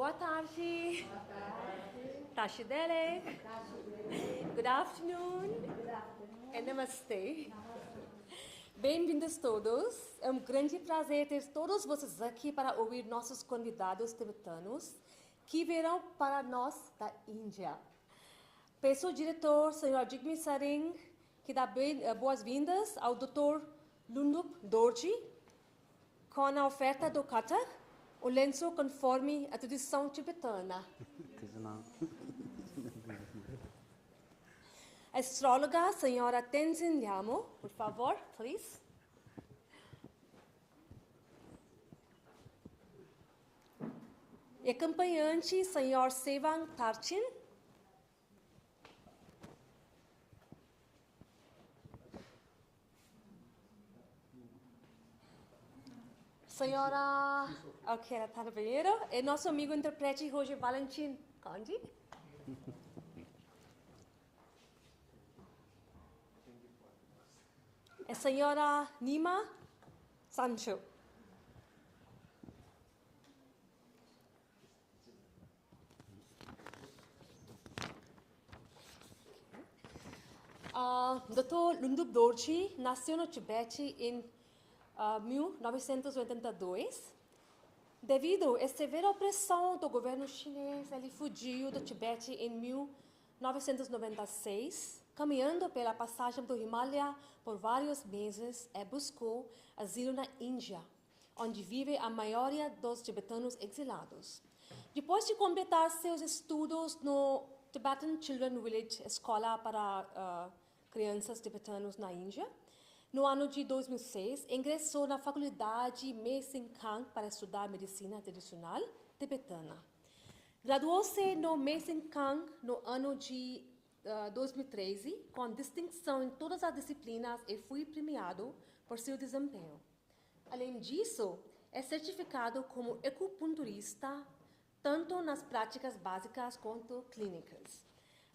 Boa tarde. Boa tarde. Tashidele. Good afternoon. Good afternoon. And namaste. Bem-vindos todos. É um grande prazer ter todos vocês aqui para ouvir nossos convidados tibetanos que virão para nós da Índia. Peço ao diretor, Sr. Jigme Saring, que dá boas-vindas ao Dr. Lundup Dorji com a oferta do Kata, o lenço conforme a tradição tibetana. A astróloga, senhora Tenzin Lhamo, por favor, please. E acompanhante, senhor Sevang Tarchin. Senhora, ok, ela está no banheiro. E nosso amigo intérprete hoje, Valentin Conde. A senhora Nima Sancho. Dr. Lundup Dorji nasceu no Tibete em 1982. Devido à severa opressão do governo chinês, ele fugiu do Tibete em 1996, caminhando pela passagem do Himalaya por vários meses e buscou asilo na Índia, onde vive a maioria dos tibetanos exilados. Depois de completar seus estudos no Tibetan Children Village, escola para crianças tibetanos na Índia, no ano de 2006, ingressou na faculdade Mente-corpo para estudar medicina tradicional tibetana. Graduou-se no mente-corpo no ano de 2013, com distinção em todas as disciplinas e foi premiado por seu desempenho. Além disso, é certificado como acupunturista, tanto nas práticas básicas quanto clínicas.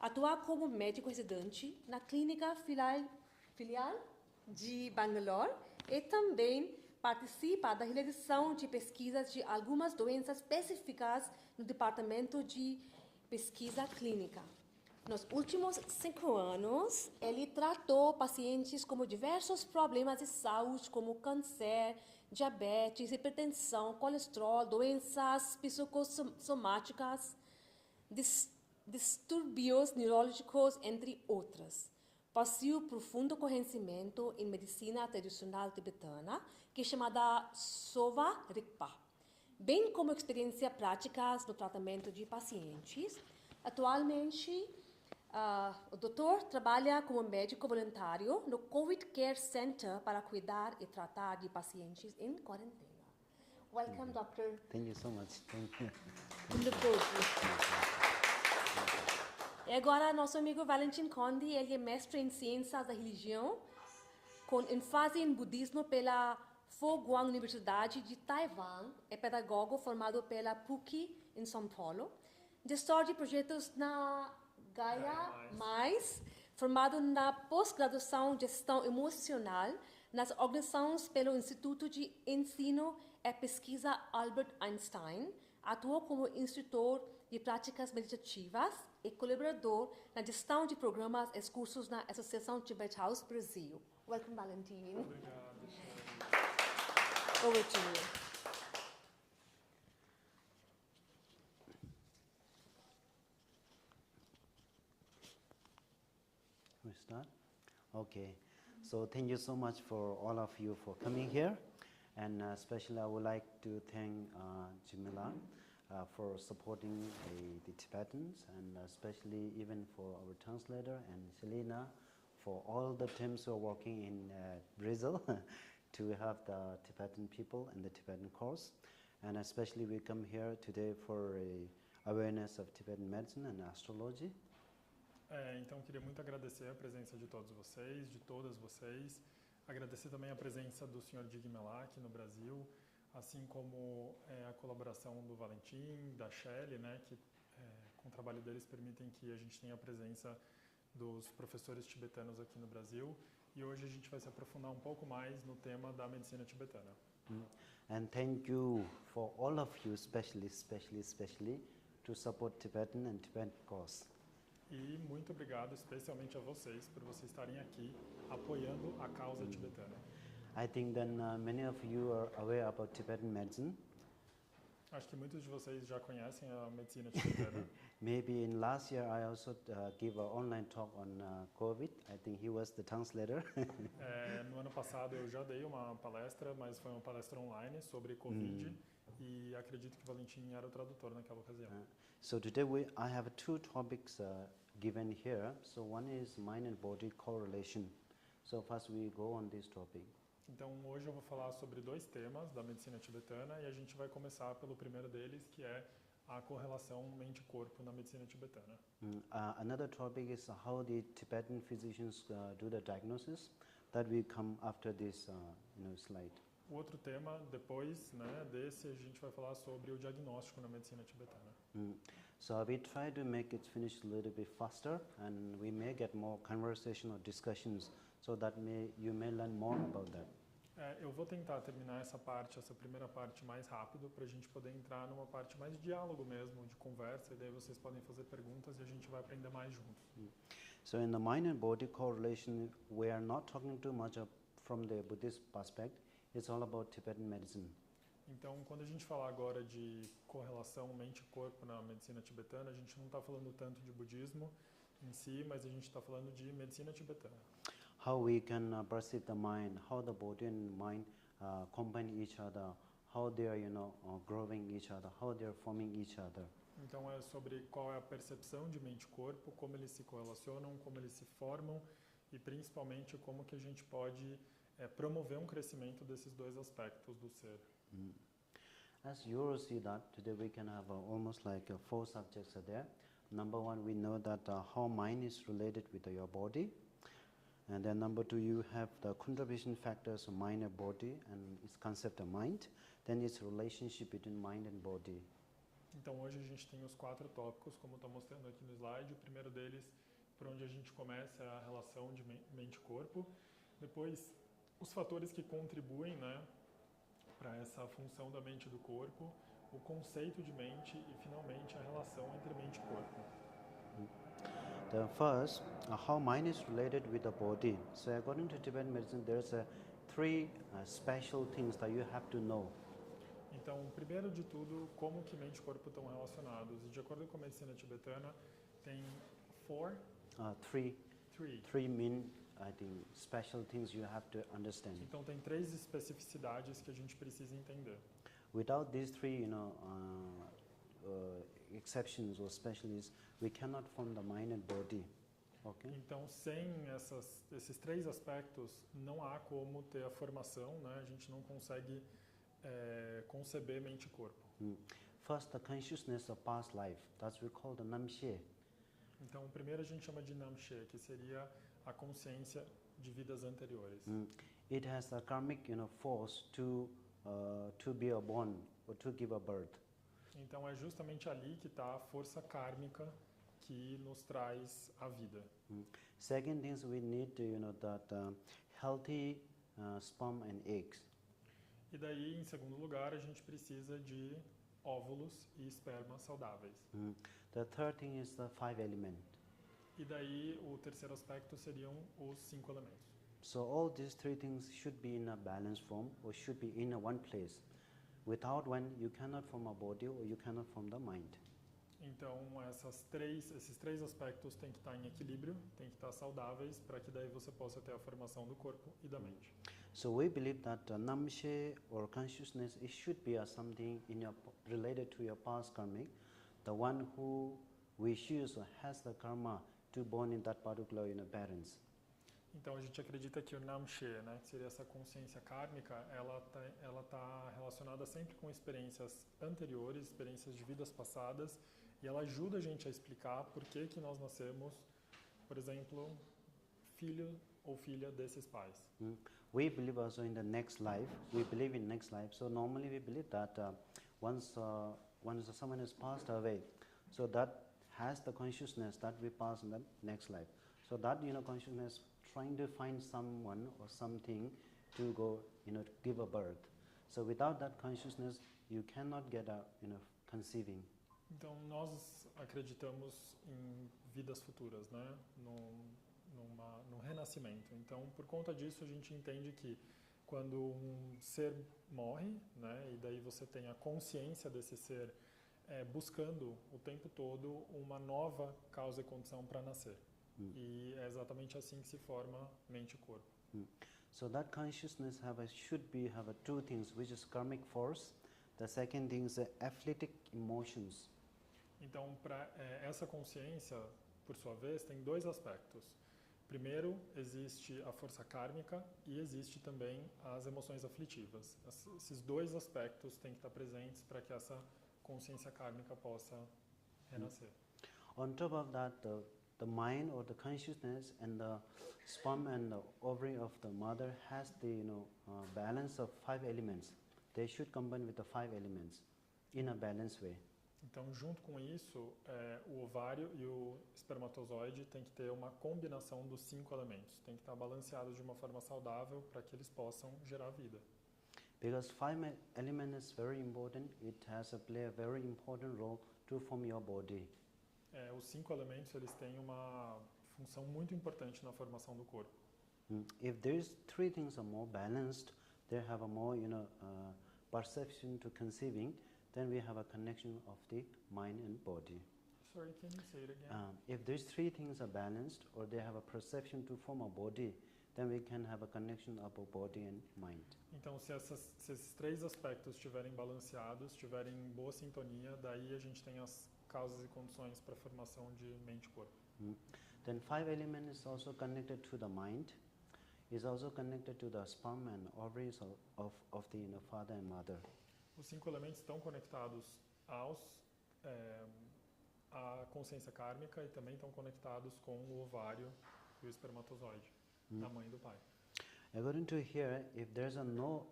Atua como médico residente na clínica filial de Bangalore e também participa da realização de pesquisas de algumas doenças específicas no Departamento de Pesquisa Clínica. Nos últimos 5 anos, ele tratou pacientes com diversos problemas de saúde, como câncer, diabetes, hipertensão, colesterol, doenças psicossomáticas, distúrbios neurológicos, entre outras. Possui profundo conhecimento em medicina tradicional tibetana, que é chamada Sova Rigpa, bem como experiência práticas no tratamento de pacientes. Atualmente, o doutor trabalha como médico voluntário no COVID Care Center para cuidar e tratar de pacientes em quarentena. Welcome, Dr. Thank you so much. Thank you. E agora, nosso amigo Valentin Conde, ele é mestre em ciências da religião, com ênfase em budismo pela Foguang Universidade de Taiwan, é pedagogo formado pela PUC em São Paulo, gestor de projetos na Gaia Mais, formado na pós-graduação em gestão emocional nas organizações pelo Instituto de Ensino e Pesquisa Albert Einstein, atuou como instrutor de práticas meditativas e colaborador na gestão de programas e cursos na Associação Tibet House Brasil. Welcome, Valentin. Obrigado. Over to you. We start? Okay. So thank you so much for all of you for coming here. And especially I would like to thank Jimila for supporting the Tibetans, and especially even for our translator and Selena for all the teams who are working in Brazil to help the Tibetan people and the Tibetan cause. And especially we come here today for awareness of Tibetan medicine and astrology. Então, queria muito agradecer a presença de todos vocês, de todas vocês. Agradecer também a presença do Sr. Digmelá aqui no Brasil, assim como a colaboração do Valentin, da Shelley, né, que com o trabalho deles permitem que a gente tenha a presença dos professores tibetanos aqui no Brasil. e hoje a gente vai se aprofundar um pouco mais no tema da medicina tibetana. And thank you for all of you, especially to support Tibetan and Tibetan cause. E muito obrigado especialmente a vocês por vocês estarem aqui apoiando a causa tibetana. I think then many of you are aware about Tibetan medicine. Acho que muitos de vocês já conhecem a medicina tibetana. Maybe in last year I also gave an online talk on COVID. I think he was the translator. No ano passado eu já dei uma palestra, mas foi uma palestra online sobre Covid e acredito que Valentin era o tradutor naquela ocasião. So today I have two topics given here. So one is mind and body correlation. So first we go on this topic. Então hoje eu vou falar sobre dois temas da medicina tibetana e a gente vai começar pelo primeiro deles, que é a correlação mente-corpo na medicina tibetana. Another topic is how the Tibetan physicians do the diagnosis. That will come after this slide. O outro tema, depois desse, a gente vai falar sobre o diagnóstico na medicina tibetana. So we try to make it finish a little bit faster, and we may get more conversation or discussions, so that you may learn more about that. Eu vou tentar terminar essa primeira parte mais rápido, para a gente poder entrar numa parte mais de diálogo mesmo, de conversa, e daí vocês podem fazer perguntas e a gente vai aprender mais juntos. So in the mind and body correlation, we are not talking too much from the Buddhist perspective. It's all about Tibetan medicine. Então, quando a gente falar agora de correlação mente-corpo na medicina tibetana, a gente não está falando tanto de budismo em si, mas a gente está falando de medicina tibetana. How we can perceive the mind, how the body and mind combine each other, how they are, growing each other, how they are forming each other. Então é sobre qual é a percepção de mente-corpo, como eles se correlacionam, como eles se formam e principalmente como que a gente pode promover um crescimento desses dois aspectos do ser. As you will see that today we can have almost like four subjects are there. Number one, we know that how mind is related with your body. And then number two, you have the contribution factors of mind and body and its concept of mind. Then its relationship between mind and body. Então hoje a gente tem os 4 tópicos, como está mostrando aqui no slide. O primeiro deles, por onde a gente começa, é a relação de mente-corpo. Depois, os fatores que contribuem para essa função da mente e do corpo, o conceito de mente e, finalmente, a relação entre mente e corpo. The first, how mind is related with the body. So according to Tibetan medicine, there's three special things that you have to know. Então, primeiro de tudo, como que mente e corpo estão relacionados. E de acordo com a medicina tibetana, tem three main, I think, special things you have to understand. Então, tem 3 especificidades que a gente precisa entender. Without these three, exceptions or specialists, we cannot form the mind and body. Okay? Então, sem esses 3 aspectos, não há como ter a formação, A gente não consegue conceber mente e corpo. First, the consciousness of past life. That's we call the namshe. Então, primeiro a gente chama de namshe, que seria a consciência de vidas anteriores. It has a karmic, force to be born or to give a birth. Então, é justamente ali que está a força kármica que nos traz a vida. Second things we need to, that healthy sperm and eggs. E daí, em segundo lugar, a gente precisa de óvulos e espermas saudáveis. The third thing is the 5 element. E daí, o terceiro aspecto seriam os 5 elementos. So all these 3 things should be in a balanced form or should be in one place. Without one, you cannot form a body or you cannot form the mind. Então, esses 3 aspectos têm que estar em equilíbrio, têm que estar saudáveis, para que daí você possa ter a formação do corpo e da mente. So we believe that namshe or consciousness, it should be something related to your past karmic. The one who wishes or has the karma to born in that particular parents. Então a gente acredita que o namshe, que seria essa consciência kármica, ela tá relacionada sempre com experiências anteriores, experiências de vidas passadas, e ela ajuda a gente a explicar por que nós nascemos, por exemplo, filho ou filha desses pais. We believe also in the next life. We believe in next life. So normally we believe that once someone has passed away, so that has the consciousness that we pass in the next life. So that consciousness trying to find someone or something to go to give a birth. So without that consciousness, you cannot get a conceiving. Então nós acreditamos em vidas futuras, né? Num renascimento. Então por conta disso a gente entende que quando um ser morre, né? E daí você tem a consciência desse ser buscando o tempo todo uma nova causa e condição para nascer. E é exatamente assim que se forma mente e corpo. So that consciousness should have two things, which is karmic force. The second thing is athletic emotions. Então, essa consciência, por sua vez, tem dois aspectos. Primeiro, existe a força kármica e existe também as emoções aflitivas. Esses dois aspectos têm que estar presentes para que essa consciência kármica possa renascer. On top of that, the mind or the consciousness and the sperm and the ovary of the mother has the balance of 5 elements. They should combine with the 5 elements in a balanced way. Então, junto com isso, o ovário e o espermatozoide tem que ter uma combinação dos 5 elementos. Tem que estar balanceados de uma forma saudável para que eles possam gerar vida. Because 5 element is very important. It has to play a very important role to form your body. Os 5 elementos eles têm uma função muito importante na formação do corpo. If these 3 things are more balanced, they have a more perception to conceiving. Then we have a connection of the mind and body. Sorry, can you say it again? If these 3 things are balanced, or they have a perception to form a body, then we can have a connection of a body and mind. Então, se esses 3 aspectos estiverem balanceados, estiverem em boa sintonia, daí a gente tem as causas e condições para a formação de mente e corpo. Then 5 element is also connected to the mind, is also connected to the sperm and ovaries of the father and mother. Os 5 elementos estão conectados à consciência kármica e também estão conectados com o ovário e o espermatozoide da mãe e do pai. According to here, if there's no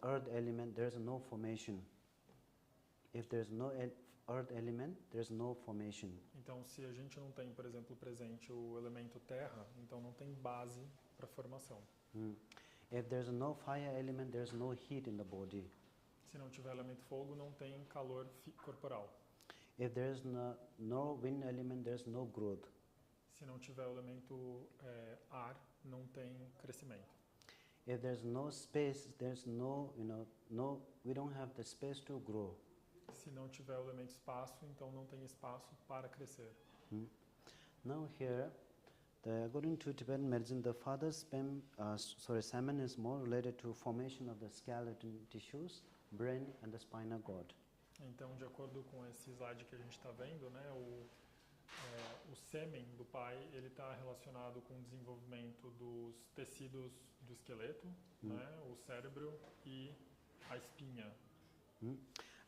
earth element, there's no formation. If there's no earth element, there's no formation. Então, se a gente não tem, por exemplo, presente o elemento terra, então não tem base para formação. If there's no fire element, there's no heat in the body. Se não tiver elemento fogo, não tem calor corporal. If there's no wind element, there's no growth. Se não tiver o elemento ar, não tem crescimento. If there's no space, there's we don't have the space to grow. Se não tiver o elemento espaço, então não tem espaço para crescer. Now here, according to Tibetan medicine, the father's semen is more related to formation of the skeleton tissues, brain and the spinal cord. Então, de acordo com esse slide que a gente está vendo, né, o sêmen do pai ele está relacionado com o desenvolvimento dos tecidos do esqueleto, né, o cérebro e a espinha.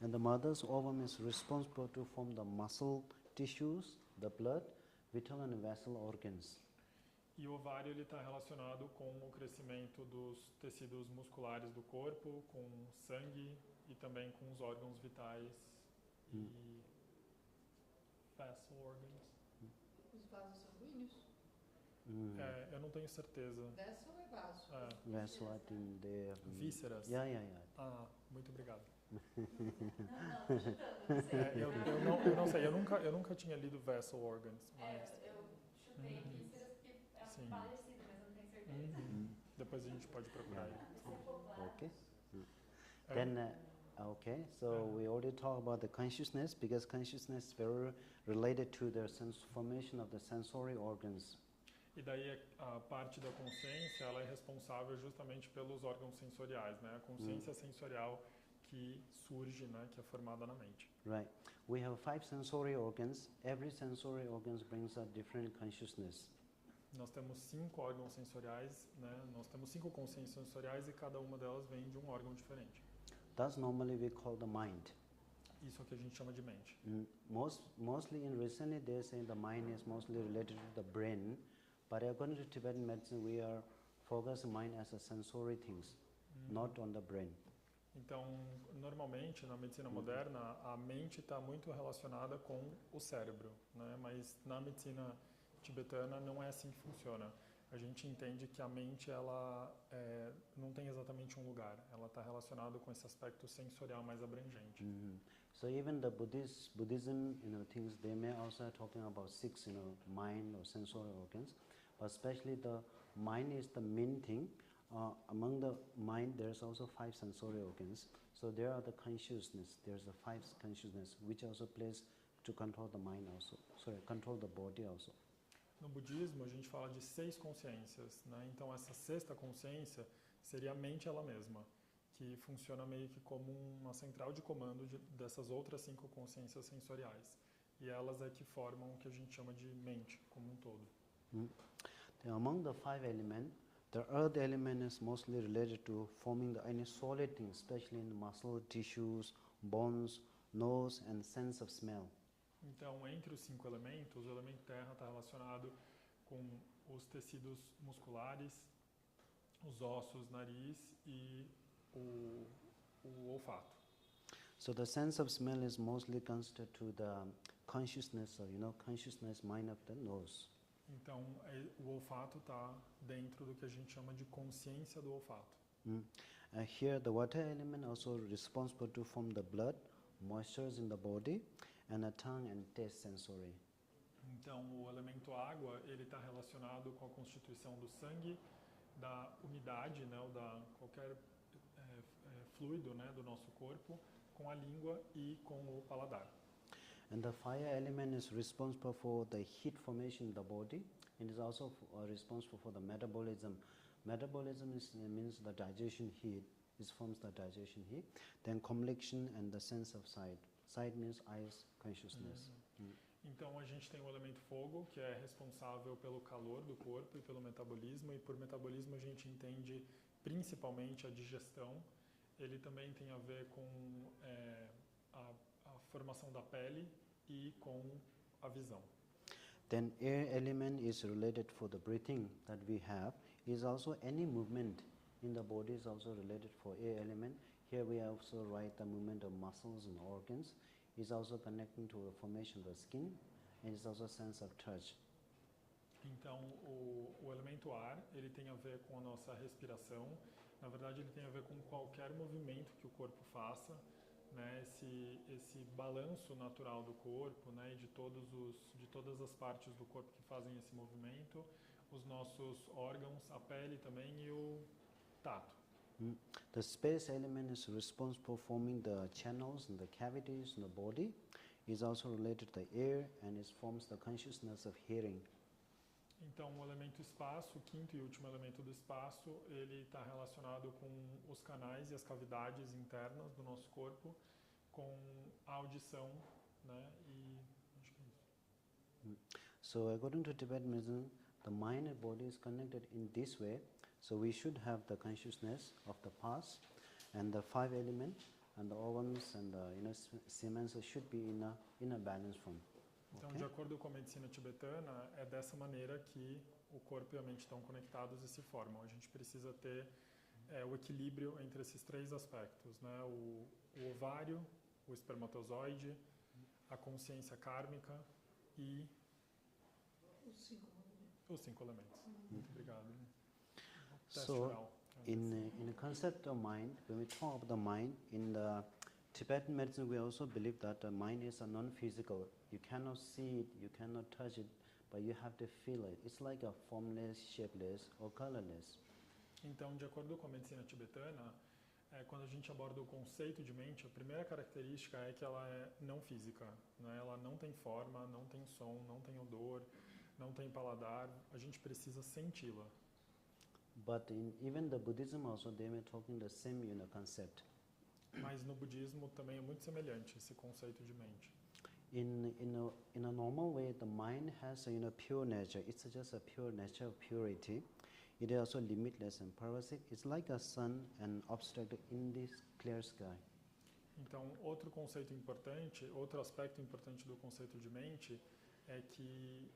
And the mother's ovum is responsible to form the muscle tissues, the blood, vital and vessel organs. E o ovário ele está relacionado com o crescimento dos tecidos musculares do corpo, com sangue e também com os órgãos vitais e vessel organs. Os vasos sanguíneos? Eu não tenho certeza. Vessel é vaso. Vessel, I think they have... Vísceras. Yeah. Ah, muito obrigado. Eu não sei, eu nunca tinha lido vessel organs. Mas... eu chutei vísceras porque é parecido, mas eu não tenho certeza. Depois a gente pode procurar aí. Okay. Then, okay, so we already talked about the consciousness, because consciousness is very related to the formation of the sensory organs. E daí a parte da consciência, ela é responsável justamente pelos órgãos sensoriais, né? A consciência sensorial que surge, né, que é formada na mente. Right. We have 5 sensory organs. Every sensory organs brings a different consciousness. Nós temos 5 órgãos sensoriais, né? Nós temos 5 consciências sensoriais e cada uma delas vem de um órgão diferente. That's normally we call the mind. Isso é o que a gente chama de mente. Mostly in recently they say the mind is mostly related to the brain, but according to Tibetan medicine we are focusing mind as a sensory things, not on the brain. Então, normalmente na medicina moderna a mente está muito relacionada com o cérebro, né? Mas na medicina tibetana não é assim que funciona. A gente entende que a mente ela não tem exatamente um lugar, ela está relacionada com esse aspecto sensorial mais abrangente. So even the Buddhism, things they may also talking about 6, mind or sensory organs, but especially the mind is the main thing. Among the mind, there's also 5 sensory organs. So there are the consciousness. There's the 5 consciousness, which also plays to control the mind also. Sorry, control the body also. No budismo, a gente fala de 6 consciências, né? Então, essa sexta consciência seria a mente ela mesma, que funciona meio que como uma central de comando dessas outras 5 consciências sensoriais. E elas é que formam o que a gente chama de mente, como um todo. Among the 5 elements, the earth element is mostly related to forming any solid things, especially in muscle, tissues, bones, nose, and sense of smell. Então, entre os 5 elementos, o elemento terra está relacionado com os tecidos musculares, os ossos, nariz e o olfato. So the sense of smell is mostly considered to the consciousness, consciousness mind of the nose. Então, o olfato está dentro do que a gente chama de consciência do olfato. Here, the water element also responsible to form the blood, moistures in the body, and the tongue and taste sensory. Então, o elemento água, ele está relacionado com a constituição do sangue, da umidade, né, ou da qualquer fluido, né, do nosso corpo, com a língua e com o paladar. And the fire element is responsible for the heat formation in the body. It is also responsible for the metabolism. Metabolism means the digestion heat. This forms the digestion heat. Then complexion and the sense of sight. Sight means eyes, consciousness. Então a gente tem o elemento fogo, que é responsável pelo calor do corpo e pelo metabolismo. E por metabolismo a gente entende principalmente a digestão. Ele também tem a ver com a formação da pele e com a visão. Then air element is related for the breathing that we have. Is also any movement in the body is also related for air element. Here we also write the movement of muscles and organs. Is also connecting to the formation of the skin, and is also sense of touch. Então o elemento ar ele tem a ver com a nossa respiração. Na verdade ele tem a ver com qualquer movimento que o corpo faça, né? Esse balanço natural do corpo, né? E de todas as partes do corpo que fazem esse movimento, os nossos órgãos, a pele também e o tato. The space element is responsible for forming the channels and the cavities in the body. Is also related to the air and it forms the consciousness of hearing. Então, o elemento espaço, o quinto e último elemento do espaço, ele está relacionado com os canais e as cavidades internas do nosso corpo, com a audição, né? E acho que é isso. So, according to Tibetan medicine, the mind and body is connected in this way. So, we should have the consciousness of the past and the 5 elements and the organs and the semens should be in a balanced form. Então, de acordo com a medicina tibetana, é dessa maneira que o corpo e a mente estão conectados e se formam. A gente precisa ter o equilíbrio entre esses 3 aspectos, né? O ovário, o espermatozoide, a consciência kármica e os 5 elementos. Muito obrigado. So, in the concept of mind, when we talk about the mind, in the Tibetan medicine, we also believe that the mind is a non-physical. You cannot see it, you cannot touch it, but you have to feel it. It's like a formless, shapeless, or colorless. Então, de acordo com a medicina tibetana, quando a gente aborda o conceito de mente, a primeira característica é que ela é não física, né? Ela não tem forma, não tem som, não tem odor, não tem paladar. A gente precisa senti-la. But in even the Buddhism also, they were talking the same concept. Mas no budismo também é muito semelhante esse conceito de mente. In a normal way, the mind has a pure nature. It's just a pure nature of purity. It is also limitless and pervasive. It's like a sun and obstacle in this clear sky. Então, outro conceito importante, outro aspecto importante do conceito de mente é que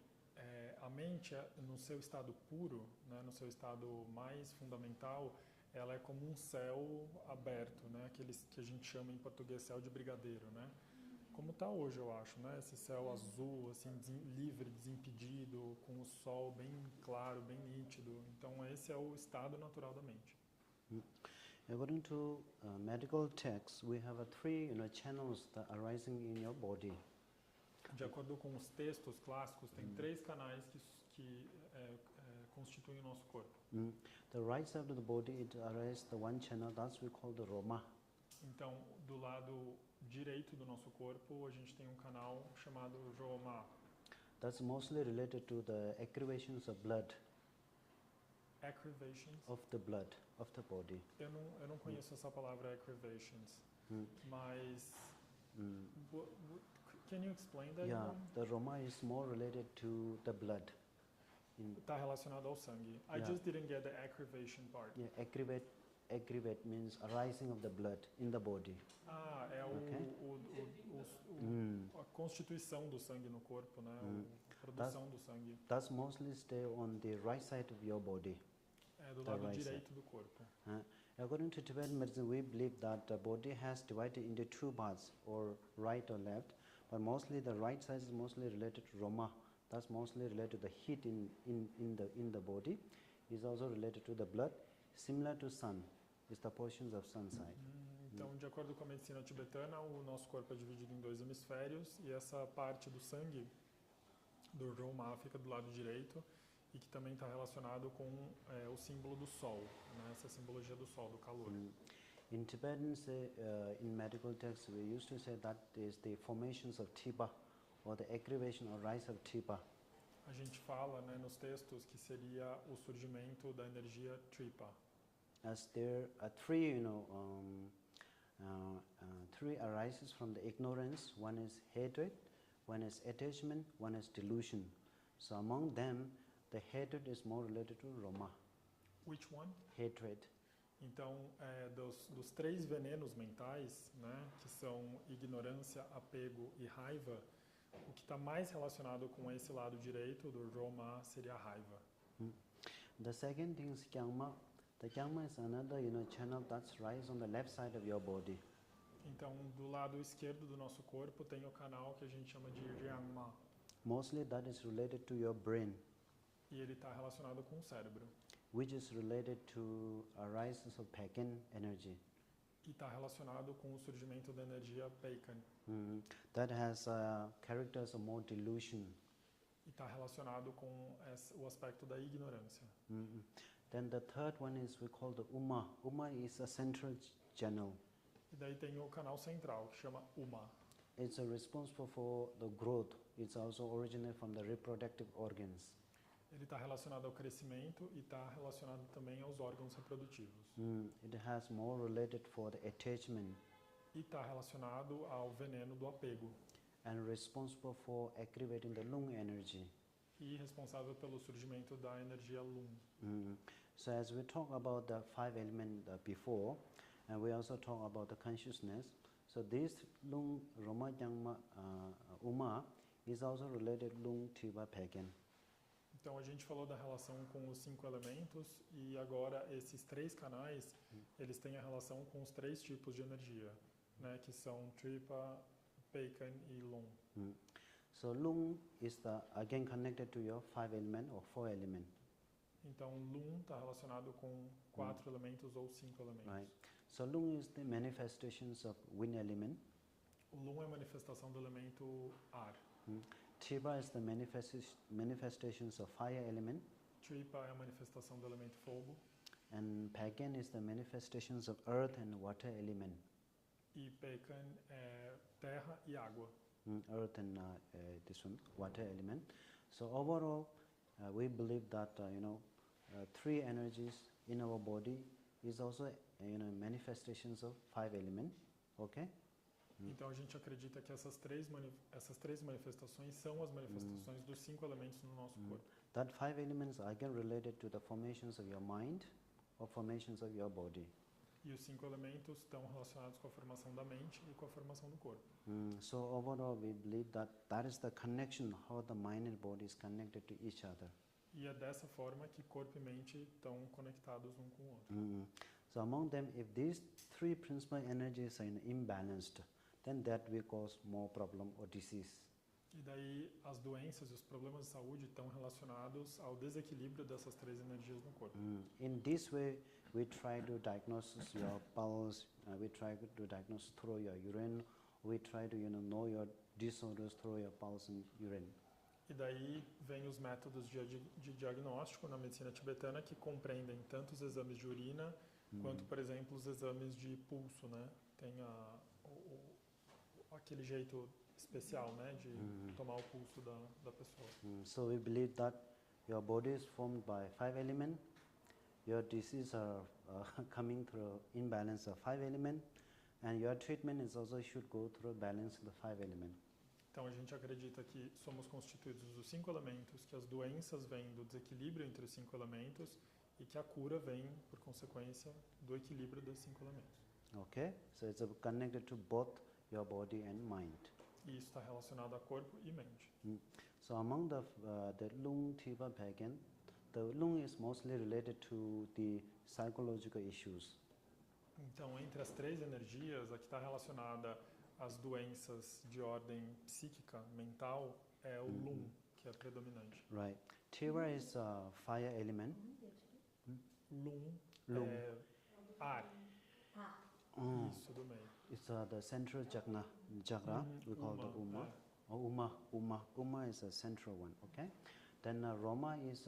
a mente, no seu estado puro, né, no seu estado mais fundamental, ela é como um céu aberto, né, aqueles que a gente chama em português céu de brigadeiro, né? como está hoje, eu acho, né? Esse céu azul, assim, livre, desimpedido, com o sol bem claro, bem nítido. Então, esse é o estado natural da mente. According to medical texts, we have three channels that are arising in your body. De acordo com os textos clássicos, tem três canais que constituem o nosso corpo. The right side of the body, it arises the one channel that's we call the Roma. Então, do lado direito do nosso corpo, a gente tem um canal chamado Roma. That's mostly related to the activations of blood. Activations. Of the blood of the body. Eu não conheço essa palavra activations, mas can you explain that? Yeah, the Roma is more related to the blood. Está relacionado ao sangue. I just didn't get the activation part. Yeah, aggravate means arising of the blood in the body. Ah, é a constituição do sangue no corpo, né? A produção do sangue. That's mostly stay on the right side of your body. É do lado direito do corpo. According to Tibetan medicine, we believe that the body has divided into two parts, or right or left, but mostly the right side is mostly related to Roma. That's mostly related to the heat in the body. Is also related to the blood, similar to sun. Is the portions of sun side. Então, de acordo com a medicina tibetana, o nosso corpo é dividido em dois hemisférios e essa parte do sangue do Roma fica do lado direito e que também está relacionado com o símbolo do sol, né? Essa simbologia do sol, do calor. In Tibetan, in medical texts, we used to say that is the formations of Tiba, or the aggravation or rise of Tiba. A gente fala, né, nos textos que seria o surgimento da energia Tripa. As there are three, three arises from the ignorance. One is hatred, one is attachment, one is delusion. So among them, the hatred is more related to Roma. Which one? Hatred. Então, dos três venenos mentais, né, que são ignorância, apego e raiva, o que está mais relacionado com esse lado direito do Roma seria a raiva. The second thing is Kyangma. The Kyangma is another, channel that's rise on the left side of your body. Então, do lado esquerdo do nosso corpo tem o canal que a gente chama de Ryangma. Mostly that is related to your brain. E ele está relacionado com o cérebro. Which is related to arises of Pagan energy. E está relacionado com o surgimento da energia Bacon. That has characters of more delusion. E está relacionado com o aspecto da ignorância. Then the third one is we call the Uma. Uma is a central channel. E daí tem o canal central que chama Uma. It's responsible for the growth. It's also originated from the reproductive organs. Ele está relacionado ao crescimento e está relacionado também aos órgãos reprodutivos. It has more related for the attachment. E está relacionado ao veneno do apego. And responsible for activating the lung energy. E responsável pelo surgimento da energia Lung. So as we talk about the five elements before, and we also talk about the consciousness. So this lung, Roma, Jangma, Uma is also related lung, Tiba, Pagan. Então, a gente falou da relação com os 5 elementos e agora esses 3 canais, eles têm a relação com os 3 tipos de energia, né, que são Tripa, Bacon e Lung. So Lung is again connected to your 5 element or 4 element. Então, Lung está relacionado com 4 elementos ou 5 elementos. Right. So Lung is the manifestations of wind element. O Lung é a manifestação do elemento ar. Tiba is the manifestations of fire element. Tripa é a manifestação do elemento fogo. And Pagan is the manifestations of earth and water element. E Bacon é terra e água. Earth and this one, water element. So overall, we believe that 3 energies in our body is also manifestations of 5 element. Okay. Então a gente acredita que essas três manifestações são as manifestações dos 5 elementos no nosso corpo. That 5 elements are again related to the formations of your mind or formations of your body. E os 5 elementos estão relacionados com a formação da mente e com a formação do corpo. So overall, we believe that is the connection, how the mind and body is connected to each other. E é dessa forma que corpo e mente estão conectados um com o outro. So among them, if these 3 principal energies are imbalanced, then that will cause more problem or disease. E daí as doenças e os problemas de saúde estão relacionados ao desequilíbrio dessas três energias no corpo. In this way, we try to diagnose your pulse, we try to diagnose through your urine, we try to know your disorders through your pulse and urine. E daí vem os métodos de diagnóstico na medicina tibetana que compreendem tanto os exames de urina quanto, por exemplo, os exames de pulso, né? Tem aquele jeito especial, né, de tomar o pulso da pessoa. So we believe that your body is formed by 5 elements. Your diseases are coming through imbalance of 5 elements, and your treatment is also should go through balance of the 5 elements. Então a gente acredita que somos constituídos dos 5 elementos, que as doenças vêm do desequilíbrio entre os 5 elementos e que a cura vem, por consequência, do equilíbrio dos 5 elementos. Okay, so it's connected to both your body and mind. E isso está relacionado a corpo e mente. So among the Lung Tiba pagan, the Lung is mostly related to the psychological issues. Então, entre as três energias, a que está relacionada às doenças de ordem psíquica, mental, é o Lung, que é predominante. Right. Tiba is a fire element. Lung Lung. é ar. Isso do meio. It's the central chakra. We call the Uma. Uma is a central one. Okay. Then Roma is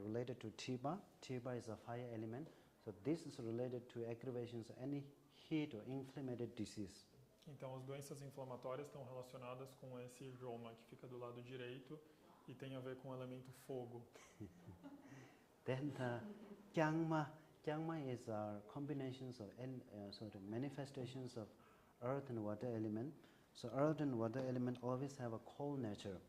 related to Tiba. Tiba is a fire element. So this is related to aggravations, any heat or inflammatory disease. Então, as doenças inflamatórias estão relacionadas com esse Roma, que fica do lado direito e tem a ver com o elemento fogo. Then Kyangma is combinations of manifestations of earth and water element. So earth and water element always have a cold nature.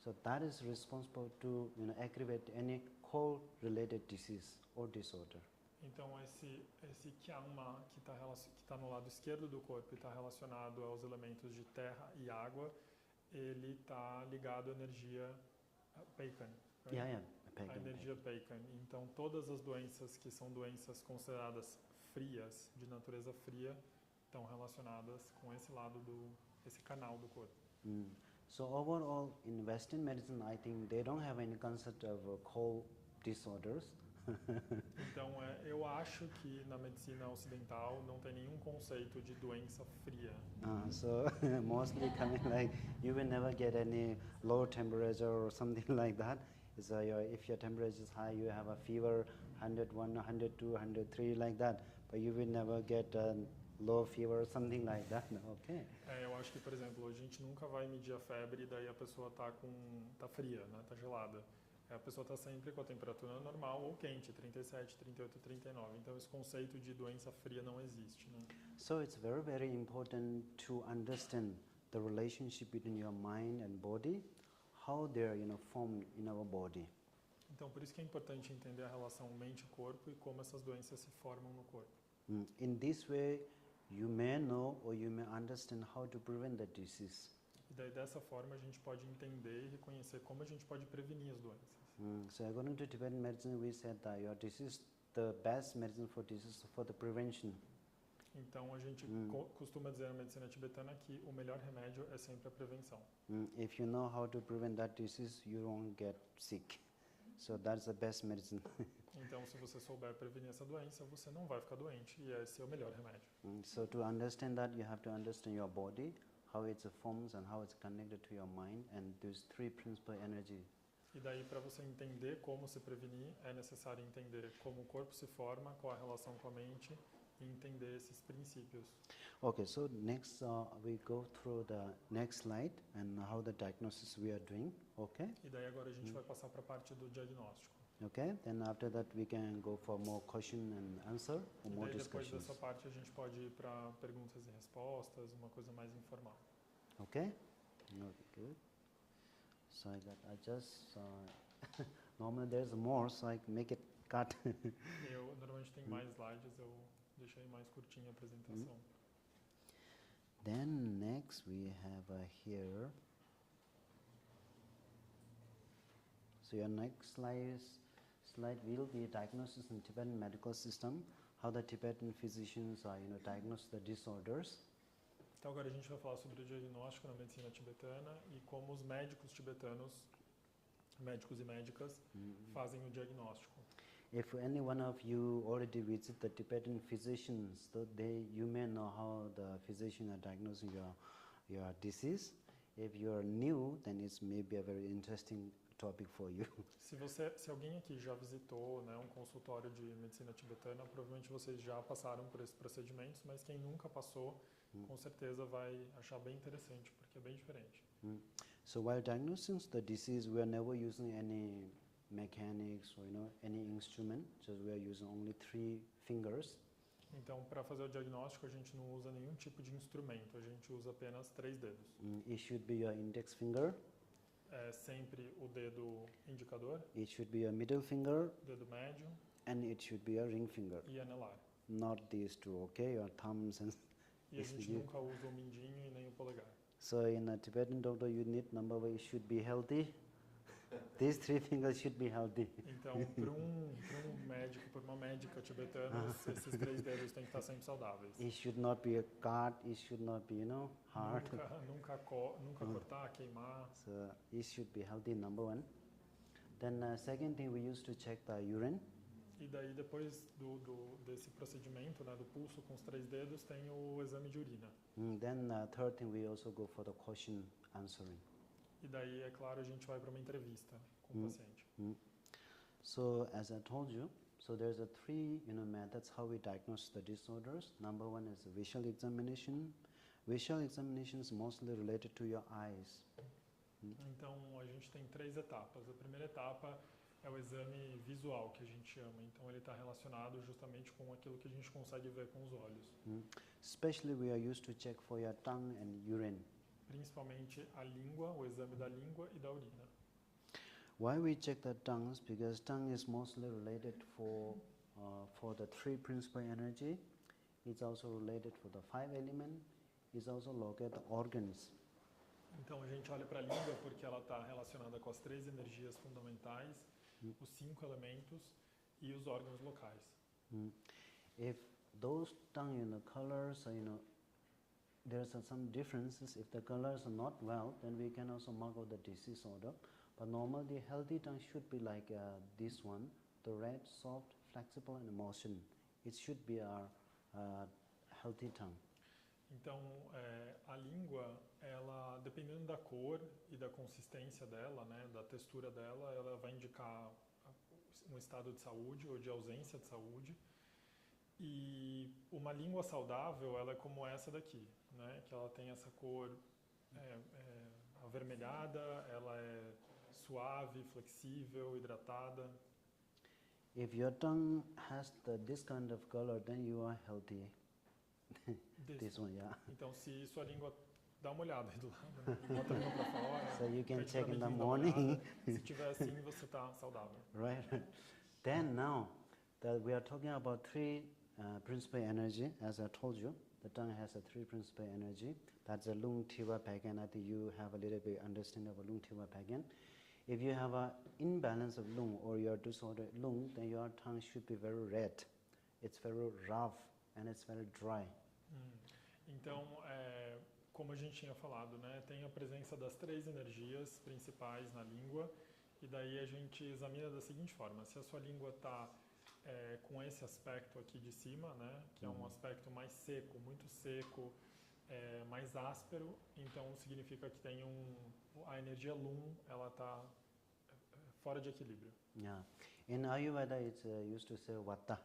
So that is responsible to aggravate any cold-related disease or disorder. Então, esse Kyangma, que está no lado esquerdo do corpo e está relacionado aos elementos de terra e água, ele está ligado à energia Peikan. Right? Yeah, Peikan. A energia Peikan. Então, todas as doenças que são doenças consideradas frias, de natureza fria, estão relacionadas com esse lado esse canal do corpo. So overall, in Western medicine, I think they don't have any concept of cold disorders. Então, eu acho que na medicina ocidental não tem nenhum conceito de doença fria. So mostly coming like you will never get any low temperature or something like that. So if your temperature is high, you have a fever 101, 102, 103 like that. But you will never get a low fever or something like that. Okay. Eu acho que, por exemplo, a gente nunca vai medir a febre e daí a pessoa tá fria, né? Tá gelada. A pessoa está sempre com a temperatura normal ou quente, 37, 38, 39. Então, esse conceito de doença fria não existe, né? So it's very, very important to understand the relationship between your mind and body, how they're formed in our body. Então, por isso que é importante entender a relação mente-corpo e como essas doenças se formam no corpo. In this way, you may know or you may understand how to prevent the disease. E daí, dessa forma, a gente pode entender e reconhecer como a gente pode prevenir as doenças. So according to Tibetan medicine, we said that your disease, the best medicine for disease for the prevention. Então, a gente costuma dizer na medicina tibetana que o melhor remédio é sempre a prevenção. If you know how to prevent that disease, you won't get sick. So that's the best medicine. Então, se você souber prevenir essa doença, você não vai ficar doente e esse é o melhor remédio. So to understand that, you have to understand your body, how it forms and how it's connected to your mind, and these three principal energy. E daí, para você entender como se prevenir, é necessário entender como o corpo se forma, qual a relação com a mente e entender esses princípios. Okay, so next we go through the next slide and how the diagnosis we are doing. Okay. E daí agora a gente vai passar para a parte do diagnóstico. Okay. Then after that we can go for more question and answer or more E daí, depois discussions. dessa parte a gente pode ir para perguntas e respostas, uma coisa mais informal. Okay. Okay. Good. So I just normally there's more, so I make it cut. Eu normalmente tenho mais slides, eu deixei mais curtinha a apresentação. Then next we have here. So your next slide will be diagnosis in Tibetan medical system, how the Tibetan physicians diagnose the disorders. Então agora a gente vai falar sobre o diagnóstico na medicina tibetana e como os médicos tibetanos, médicos e médicas, fazem o diagnóstico. If any one of you already visit the Tibetan physicians, so you may know how the physician are diagnosing your disease. If you are new, then it's maybe a very interesting topic for you. Se alguém aqui já visitou, né, um consultório de medicina tibetana, provavelmente vocês já passaram por esses procedimentos, mas quem nunca passou, com certeza vai achar bem interessante, porque é bem diferente. So while diagnosing the disease, we are never using any mechanics or any instrument. Just we are using only 3 fingers. Então, para fazer o diagnóstico, a gente não usa nenhum tipo de instrumento, a gente usa apenas 3 dedos. It should be your index finger. É sempre o dedo indicador, It should be your middle finger, dedo médio and it should be your ring finger. e anelar. Not these two, okay? Your thumbs and. E a gente nunca usa o mindinho e nem o polegar. So in a Tibetan doctor, you need number 1, it should be healthy. These 3 fingers should be healthy. Então, para um médico, para uma médica tibetana, esses 3 dedos têm que estar sempre saudáveis. It should not be a cut. It should not be, hard. Nunca cortar, queimar. So it should be healthy, number 1. Then second thing, we used to check the urine. E daí, depois desse procedimento, né, do pulso com os 3 dedos, tem o exame de urina. Then third thing, we also go for the question answering. E daí, é claro, a gente vai para uma entrevista com o paciente. So as I told you, so there's a 3 methods how we diagnose the disorders. Number 1 is visual examination. Visual examination is mostly related to your eyes. Então, a gente tem 3 etapas. A primeira etapa é o exame visual, que a gente chama. Então, ele está relacionado justamente com aquilo que a gente consegue ver com os olhos. Especially we are used to check for your tongue and urine. Principalmente a língua, o exame da língua e da urina. Why we check the tongues? Because tongue is mostly related for the 3 principal energy. It's also related for the 5 element. It's also located the organs. Então a gente olha para a língua porque ela está relacionada com as 3 energias fundamentais, os 5 elementos e os órgãos locais. If those tongue colors are, there's some differences. If the colors are not well, then we can also mark out the disease order. But normally the healthy tongue should be like this one, the red, soft, flexible and motion. It should be our healthy tongue. Então, a língua, ela, dependendo da cor e da consistência dela, né, da textura dela, ela vai indicar um estado de saúde ou de ausência de saúde. E uma língua saudável, ela é como essa daqui, né, que ela tem essa cor avermelhada, ela é suave, flexível, hidratada. If your tongue has this kind of color, then you are healthy. This one, yeah. Então, se sua língua, dá uma olhada aí do lado, né? Bota a língua para fora. So you can check in the dá uma morning. olhada. Se tiver assim, você está saudável. Right. Then now, we are talking about 3 principal energy. As I told you, the tongue has a 3 principal energy. That's a lung, tiva, pagan. I think you have a little bit understanding of a lung, tiva, pagan. If you have an imbalance of lung or your disordered lung, then your tongue should be very red. It's very rough and it's very dry. Então, como a gente tinha falado, né, tem a presença das 3 energias principais na língua e daí a gente examina da seguinte forma: se a sua língua está com esse aspecto aqui de cima, né, que é um aspecto mais seco, muito seco, mais áspero, então significa que tem a energia lung, ela está fora de equilíbrio. Yeah. In Ayurveda, it's used to say vata.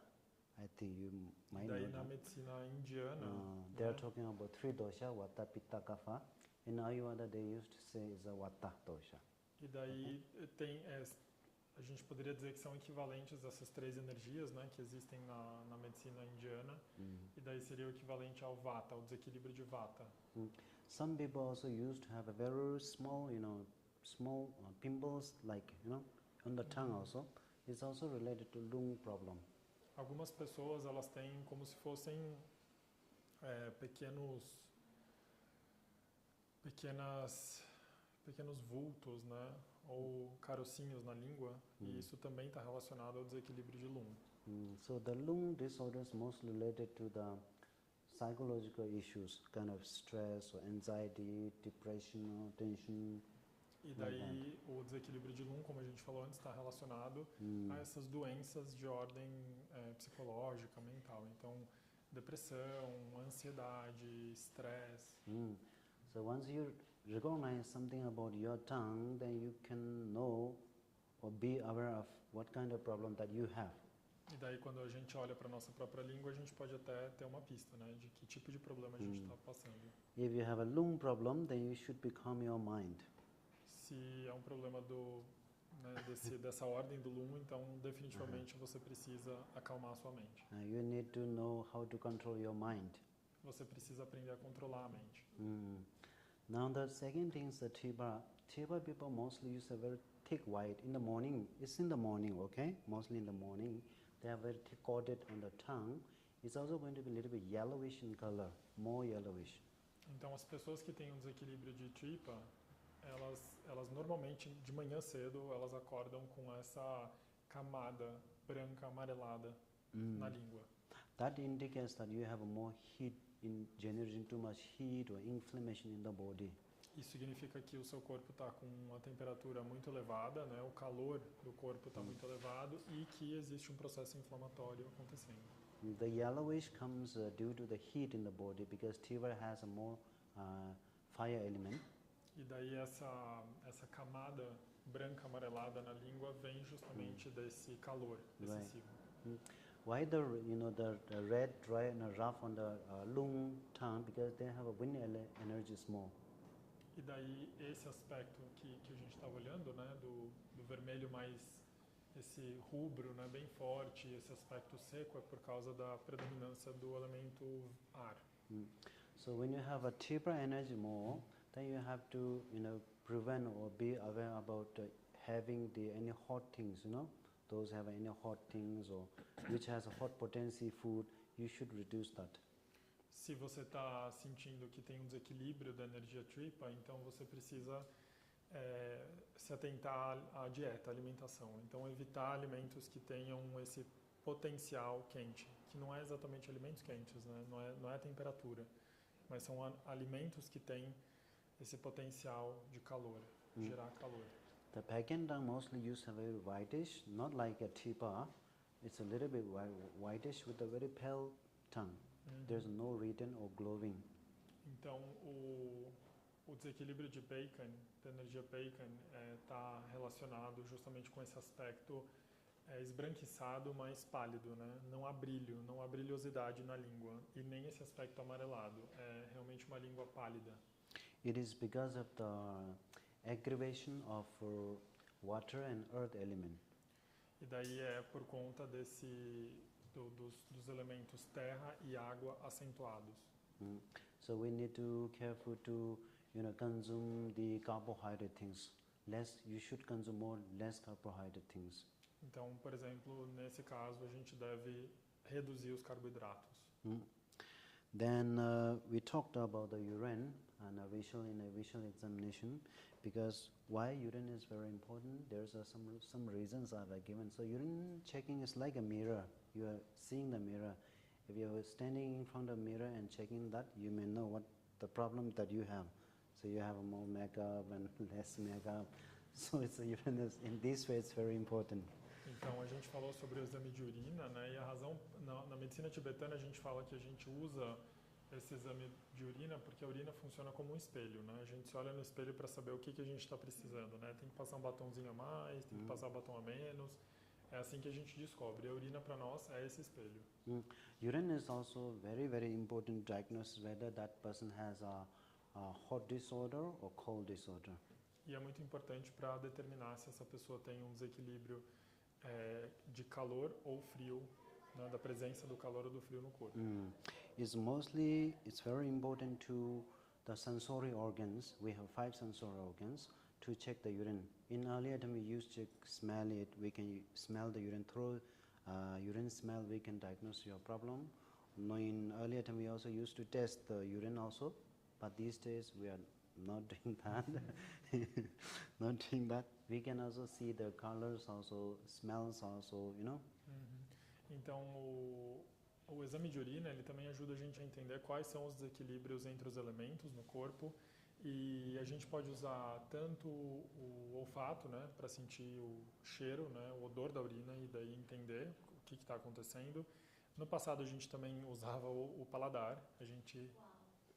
I think you might know Daí na that. medicina indiana, They are talking about 3 dosha, vata, pitta, kapha. In Ayurveda, they used to say it's a vata dosha. e daí tem, a gente poderia dizer que são equivalentes essas 3 energias, né, que existem na medicina indiana, e daí seria o equivalente ao vata, ao desequilíbrio de vata. Some people also used to have a very small, small pimples, like, on the tongue also. It's also related to lung problem. Algumas pessoas, elas têm como se fossem pequenos vultos, né, ou carocinhos na língua, e isso também está relacionado ao desequilíbrio de lung. So the lung disorders mostly related to psychological issues, kind of stress or anxiety, depression or tension. E daí o desequilíbrio de Lum, como a gente falou antes, está relacionado a essas doenças de ordem psicológica, mental. Então, depressão, ansiedade, estresse. So once you recognize something about your tongue, then you can know or be aware of what kind of problem that you have. E daí quando a gente olha para a nossa própria língua, a gente pode até ter uma pista, né, de que tipo de problema a gente está passando. If you have a lung problem, then you should become your mind. Se é um problema dessa ordem do Lum, então definitivamente você precisa acalmar a sua mente. You need to know how to control your mind. Você precisa aprender a controlar a mente. Now the second thing is the Tiba people mostly use a very thick white in the morning. It's in the morning, okay? Mostly in the morning. They are very thick coated on the tongue. It's also going to be a little bit yellowish in color, more yellowish. Então as pessoas que têm um desequilíbrio de tripa, elas normalmente de manhã cedo elas acordam com essa camada branca amarelada na língua. That indicates that you have more heat in generating too much heat or inflammation in the body. Isso significa que o seu corpo está com uma temperatura muito elevada, né? O calor do corpo está muito elevado e que existe um processo inflamatório acontecendo. The yellowish comes due to the heat in the body because Tiba has a more fire element. E daí essa camada branca amarelada na língua vem justamente desse calor excessivo. Why the red, dry and rough on the lung tongue? Because they have a wind energy small. E daí esse aspecto que a gente estava olhando, né, do vermelho mais esse rubro, né, bem forte, esse aspecto seco é por causa da predominância do elemento ar. So when you have a Tiba energy more, then you have to prevent or be aware about having any hot things, those have any hot things or which has a hot potency food, you should reduce that. Se você está sentindo que tem um desequilíbrio da energia tripa, então você precisa se atentar à dieta, à alimentação. Então evitar alimentos que tenham esse potencial quente, que não é exatamente alimentos quentes, né? Não é a temperatura, mas são alimentos que têm esse potencial de calor, gerar calor. The Pagan tongue mostly use a very whitish, not like a Tiba. It's a little bit whitish with a very pale tongue. There's no written or glowing. Então o desequilíbrio de Bacon, da energia Bacon, está relacionado justamente com esse aspecto esbranquiçado, mas pálido, né? Não há brilho, não há brilhosidade na língua e nem esse aspecto amarelado. É realmente uma língua pálida. It is because of the aggravation of water and earth element. E daí é por conta dos elementos terra e água acentuados. So we need to careful to consume the carbohydrate things. You should consume less carbohydrate things. Então, por exemplo, nesse caso a gente deve reduzir os carboidratos. Then we talked about the urine and a visual examination, because why urine is very important. There's some reasons I've given. So urine checking is like a mirror. You are seeing the mirror. If you are standing in front of the mirror and checking that, you may know what the problem that you have. So you have more makeup and less makeup. So in this way it's very important. Então a gente falou sobre o exame de urina, né? E a razão na medicina tibetana a gente fala que a gente usa esse exame de urina porque a urina funciona como um espelho, né? A gente se olha no espelho para saber o que a gente está precisando, né? Tem que passar um batonzinho a mais, tem que passar um batom a menos. É assim que a gente descobre. A urina para nós é esse espelho. Urine is also very, very important diagnosis whether that person has a hot disorder or cold disorder. E é muito importante para determinar se essa pessoa tem um desequilíbrio de calor ou frio, né, da presença do calor ou do frio no corpo. It's very important to the sensory organs. We have 5 sensory organs to check the urine. In earlier time we used to smell it. We can smell the urine through urine smell. We can diagnose your problem. In earlier time we also used to test the urine also, but these days we are not doing that. Not doing that. We can also see the colors also, smells also, Então o exame de urina, ele também ajuda a gente a entender quais são os desequilíbrios entre os elementos no corpo, e a gente pode usar tanto o olfato, né, para sentir o cheiro, né, o odor da urina, e daí entender o que está acontecendo. No passado a gente também usava o paladar, a gente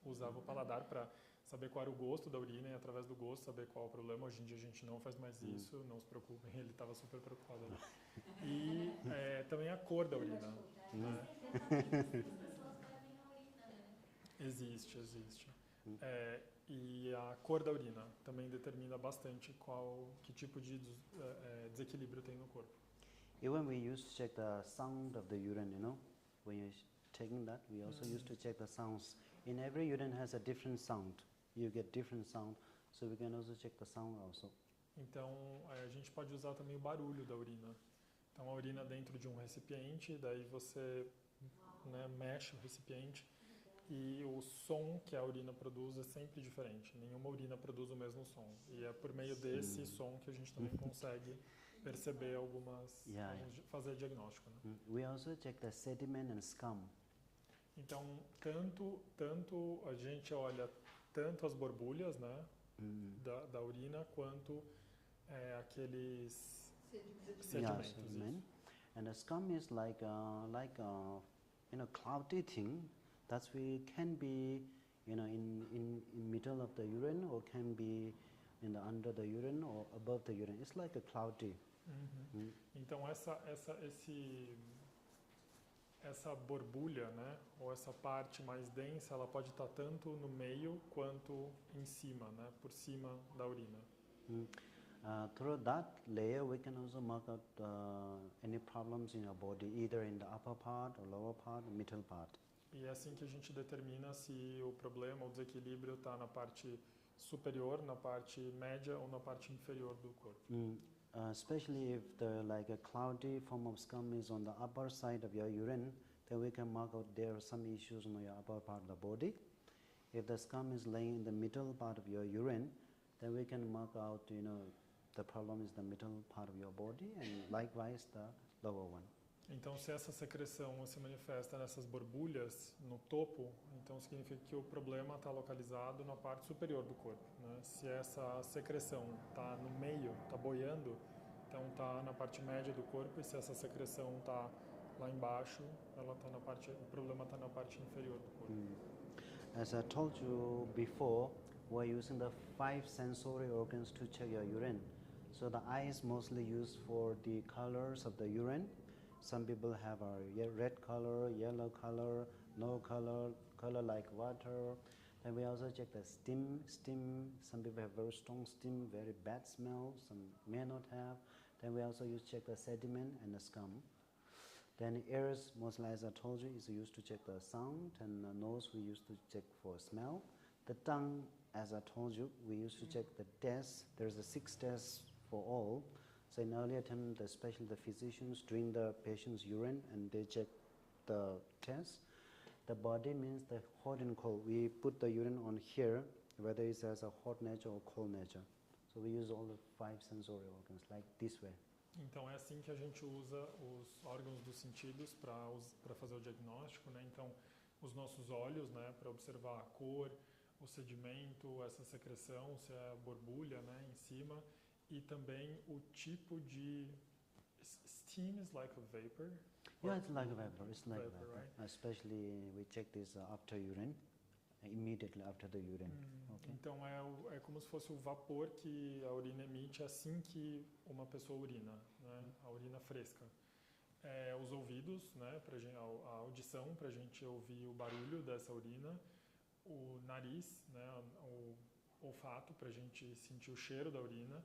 usava o paladar para saber qual era o gosto da urina, e através do gosto saber qual é o problema. Hoje em dia a gente não faz mais isso, não se preocupem, ele estava super preocupado ali. E também a cor da urina. Né? Existe. E a cor da urina também determina bastante que tipo de desequilíbrio tem no corpo. Even we used to check the sound of the urine, you know, when you're taking that, we also used to check the sounds. In every urine has a different sound. You get different sound, so we can also check the sound also. Então, a gente pode usar também o barulho da urina. Então, a urina dentro de um recipiente, daí você mexe o recipiente, e o som que a urina produz é sempre diferente. Nenhuma urina produz o mesmo som. E é por meio desse som que a gente também consegue perceber fazer diagnóstico. Né? We also check the sediment and scum. Então, tanto a gente olha tanto as borbulhas, né, da urina, quanto aqueles sedimentos. Sediment. And the scum is like cloudy thing. That's we can be in middle of the urine, or can be under the urine or above the urine. It's like a cloudy. Então essa borbulha, né, ou essa parte mais densa, ela pode estar tanto no meio quanto em cima, né, por cima da urina. Through that layer, we can also mark out any problems in your body, either in the upper part or lower part, middle part. E é assim que a gente determina se o problema, o desequilíbrio está na parte superior, na parte média ou na parte inferior do corpo. Especially if a cloudy form of scum is on the upper side of your urine, then we can mark out there are some issues on your upper part of the body. If the scum is laying in the middle part of your urine, then we can mark out, the problem is the middle part of your body, and likewise the lower one. Então, se essa secreção se manifesta nessas borbulhas no topo, então significa que o problema está localizado na parte superior do corpo. Né? Se essa secreção está no meio, está boiando, então está na parte média do corpo, e se essa secreção está lá embaixo, o problema está na parte inferior do corpo. As I told you before, we're using the 5 sensory organs to check your urine. So the eye is mostly used for the colors of the urine. Some people have a red color, yellow color, no color, color like water. Then we also check the steam. Some people have very strong steam, very bad smell. Some may not have. Then we also check the sediment and the scum. Then ears, mostly as I told you, is used to check the sound, and the nose we used to check for smell. The tongue, as I told you, we used to check the tests. There's 6 tests for all. So in earlier time, especially the physicians drink the patient's urine and they check the test. The body means the hot and cold. We put the urine on here, whether it has a hot nature or cold nature. So we use all the 5 sensory organs like this way. Então é assim que a gente usa os órgãos dos sentidos para fazer o diagnóstico, né? Então os nossos olhos, né, para observar a cor, o sedimento, essa secreção, se é borbulha, né, em cima. E também o tipo de steam is like a vapor. Yeah, it's like a vapor. It's like vapor, vapor. Right? Especially we check this after urine, immediately after the urine. Okay. Então é como se fosse o vapor que a urina emite assim que uma pessoa urina, né? A urina fresca. Os ouvidos, né? A audição para a gente ouvir o barulho dessa urina. O nariz, né? O olfato para a gente sentir o cheiro da urina.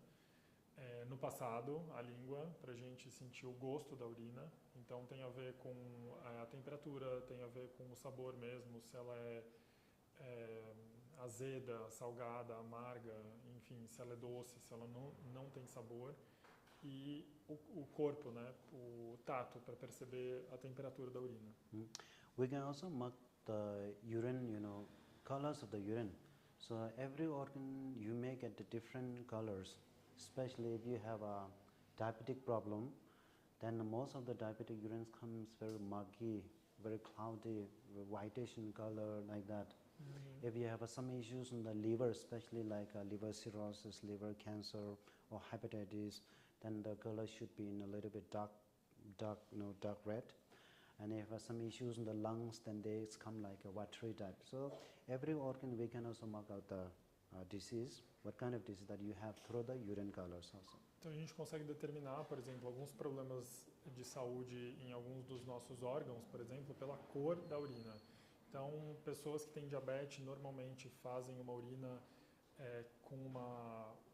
No passado, a língua, para a gente sentir o gosto da urina. Então, tem a ver com a temperatura, tem a ver com o sabor mesmo, se ela é azeda, salgada, amarga, enfim, se ela é doce, se ela não tem sabor. E o corpo, né, o tato, para perceber a temperatura da urina. We can also mark the urine, colors of the urine. So every organ you may get the different colors. Especially if you have a diabetic problem, then most of the diabetic urines comes very muggy, very cloudy, whitish in color, like that. If you have some issues in the liver, especially like liver cirrhosis, liver cancer, or hepatitis, then the color should be in a little bit dark red. And if some issues in the lungs, then they come like a watery type. So every organ we can also mark out the disease, what kind of disease that you have through the urine colors also. Então a gente consegue determinar, por exemplo, alguns problemas de saúde em alguns dos nossos órgãos, por exemplo, pela cor da urina. Então, pessoas que têm diabetes normalmente fazem uma urina com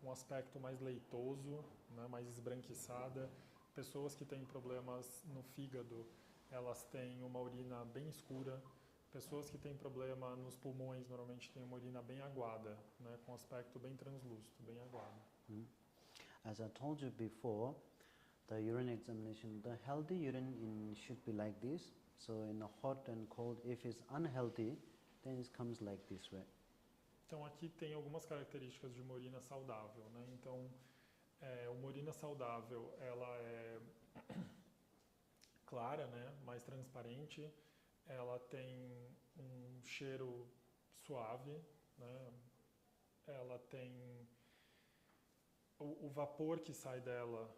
um aspecto mais leitoso, né, mais esbranquiçada. Pessoas que têm problemas no fígado, elas têm uma urina bem escura. Pessoas que têm problema nos pulmões normalmente têm uma urina bem aguada, né, com aspecto bem translúcido, bem aguado. As I told you before, the urine examination, the healthy urine should be like this. So in the hot and cold, if it's unhealthy, then it comes like this way. Então aqui tem algumas características de uma urina saudável, né? Então uma urina saudável, ela é clara, né? Mais transparente. Ela tem um cheiro suave, né? Ela tem o vapor que sai dela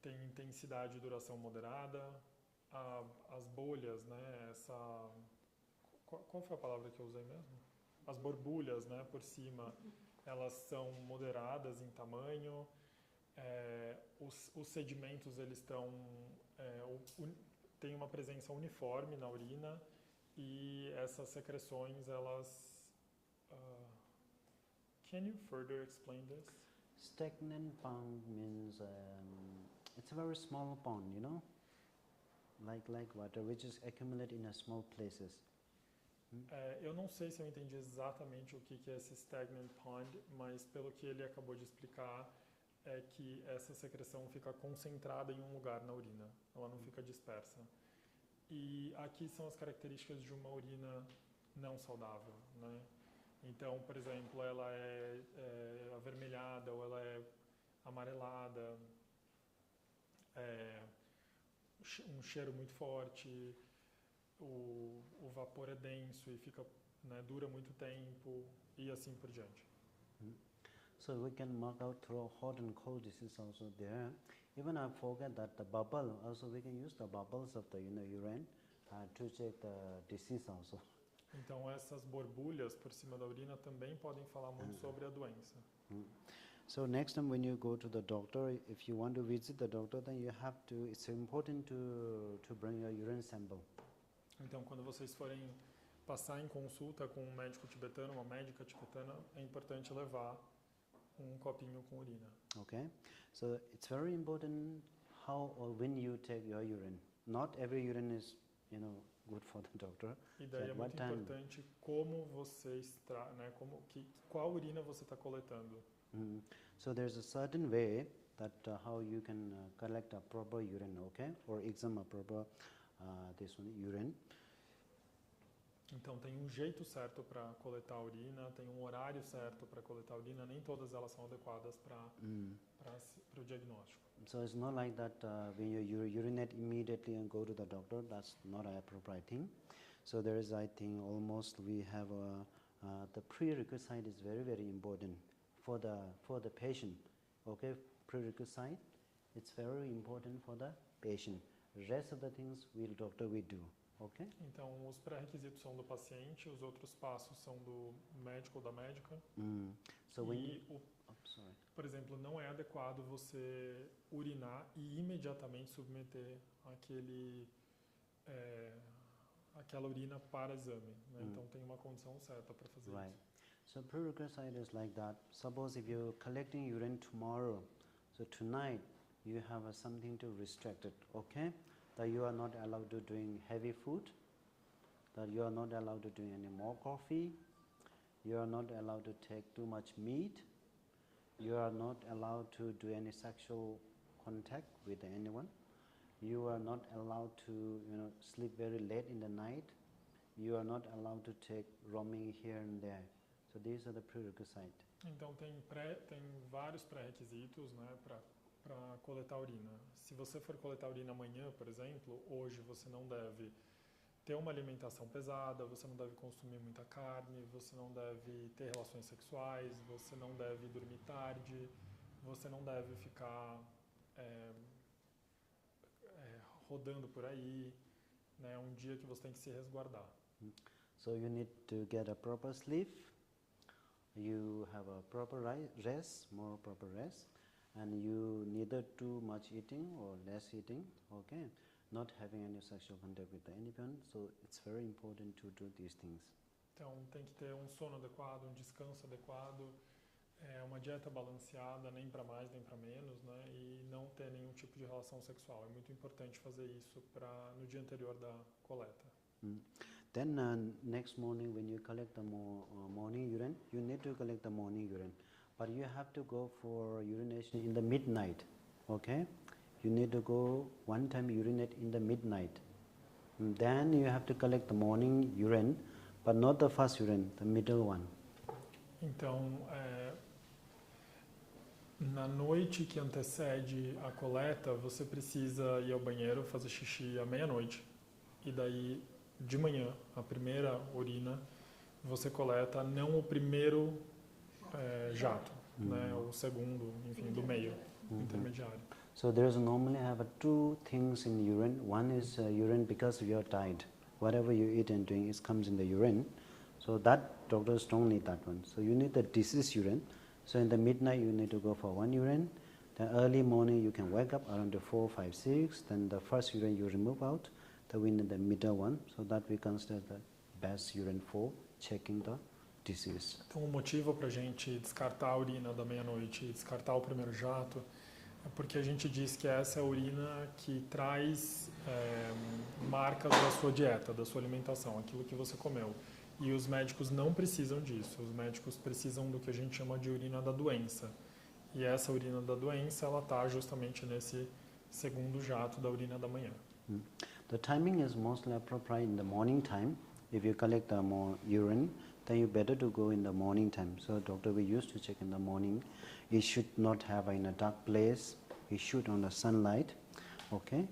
tem intensidade e duração moderada. As bolhas, né? Qual foi a palavra que eu usei mesmo? As borbulhas, né? Por cima, elas são moderadas em tamanho. Os sedimentos, eles têm uma presença uniforme na urina e essas secreções, elas... Can you further explain this? Stagnant pond means it's a very small pond, you know, like water, which is accumulated in a small places. Eu não sei se eu entendi exatamente o que é esse stagnant pond, mas pelo que ele acabou de explicar, é que essa secreção fica concentrada em um lugar na urina, ela não fica dispersa. E aqui são as características de uma urina não saudável, né? Então, por exemplo, ela é avermelhada ou ela é amarelada, um cheiro muito forte, o vapor é denso e fica, né, dura muito tempo e assim por diante. So we can mark out through hot and cold disease also there. Even I forget that the bubble, also we can use the bubbles of the urine to check the disease also. Então essas borbulhas por cima da urina também podem falar muito sobre a doença. So next time when you go to the doctor, if you want to visit the doctor, then you have to, it's important to bring your urine sample. Então quando vocês forem passar em consulta com um médico tibetano, uma médica tibetana, é importante levar um copinho com urina. Okay, so it's very important how or when you take your urine. Not every urine is, good for the doctor. E daí é muito importante como você né, qual urina você está coletando. So there's a certain way that how you can collect a proper urine, okay, or examine a proper this one urine. Então tem um jeito certo para coletar a urina, tem um horário certo para coletar a urina, nem todas elas são adequadas para o diagnóstico. So it's not like that when you urinate immediately and go to the doctor, that's not an appropriate thing. So there is, I think, almost we have the prerequisite is very, very important for the patient. Okay, prerequisite, it's very important for the patient. Rest of the things doctor will do. Okay? Então, os pré-requisitos são do paciente, os outros passos são do médico ou da médica. So por exemplo, não é adequado você urinar e imediatamente submeter aquela urina para exame, né? Então, tem uma condição certa para fazer isso. So prerequisite is like that. Suppose if you're collecting urine tomorrow, so tonight you have something to restrict it, okay? That you are not allowed to drink heavy food, that you are not allowed to drink any more coffee, you are not allowed to take too much meat, you are not allowed to do any sexual contact with anyone, you are not allowed to sleep very late in the night, you are not allowed to take roaming here and there. So these are the prerequisites. Então tem vários pré-requisitos, né, para coletar urina. Se você for coletar urina amanhã, por exemplo, hoje você não deve ter uma alimentação pesada, você não deve consumir muita carne, você não deve ter relações sexuais, você não deve dormir tarde, você não deve ficar rodando por aí, né? Um dia que você tem que se resguardar. So you need to get a proper sleep, you have a proper rest, more proper rest, and you neither too much eating or less eating, okay? Not having any sexual contact with anyone, so it's very important to do these things. Então tem que ter um sono adequado, um descanso adequado, uma dieta balanceada, nem para mais nem para menos, né? E não ter nenhum tipo de relação sexual. É muito importante fazer isso no dia anterior da coleta. Then next morning when you collect the morning urine, you need to collect the morning urine, but you have to go for urination in the midnight, okay? You need to go one time urinate in the midnight. And then you have to collect the morning urine, but not the first urine, the middle one. Então, na noite que antecede a coleta, você precisa ir ao banheiro, fazer xixi à meia-noite. E daí, de manhã, a primeira urina, você coleta não o primeiro jato, né, o segundo, enfim, do meio, intermediário. So there's normally have two things in urine. One is urine because of your diet. Whatever you eat and drink, it comes in the urine. So that doctors don't need that one. So you need the disease urine. So in the midnight you need to go for one urine. Then early morning you can wake up around the 4, 5, 6. Then the first urine you remove out. Then we need the middle one. So that we consider the best urine for checking the disease. Então o motivo para a gente descartar a urina da meia-noite e descartar o primeiro jato é porque a gente diz que essa é a urina que traz marcas da sua dieta, da sua alimentação, aquilo que você comeu. E os médicos não precisam disso. Os médicos precisam do que a gente chama de urina da doença. E essa urina da doença, ela está justamente nesse segundo jato da urina da manhã. The timing is mostly appropriate in the morning time. If you collect the more urine, then you better to go in the morning time. So doctor, we used to check in the morning. It should not have in a dark place. It should on the sunlight. Okay?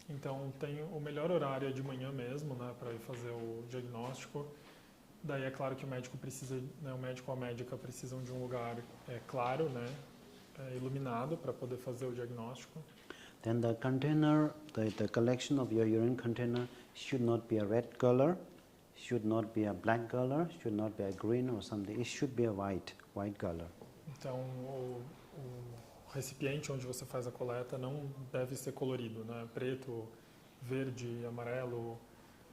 Então tem o melhor horário é de manhã mesmo, né, para ir fazer o diagnóstico. Daí é claro que o médico precisa, né, o médico ou a médica precisam de um lugar claro, né, iluminado para poder fazer o diagnóstico. Then the container, the collection of your urine container should not be a red color, should not be a black color, should not be a green or something. It should be a white color. Então o recipiente onde você faz a coleta não deve ser colorido, né? Preto, verde, amarelo,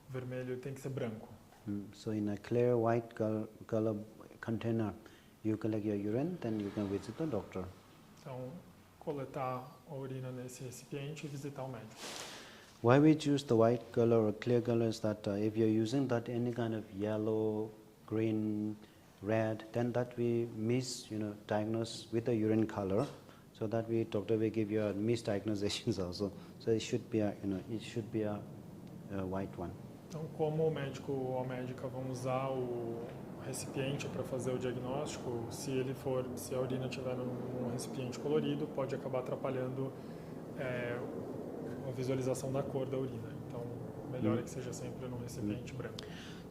vermelho, tem que ser branco. So in a clear white color container, you collect your urine, then you can visit the doctor. Então, coletar a urina nesse recipiente e visitar o médico. Why we choose the white color or clear color is that if you're using that any kind of yellow, green, red, then that we diagnose with the urine color, so that doctor will give you a misdiagnosations also. So it should be a white one. Então, como o médico ou a médica vão usar o recipiente para fazer o diagnóstico, se a urina estiver num recipiente colorido, pode acabar atrapalhando a visualização da cor da urina. Então, melhor é que seja sempre num recipiente branco.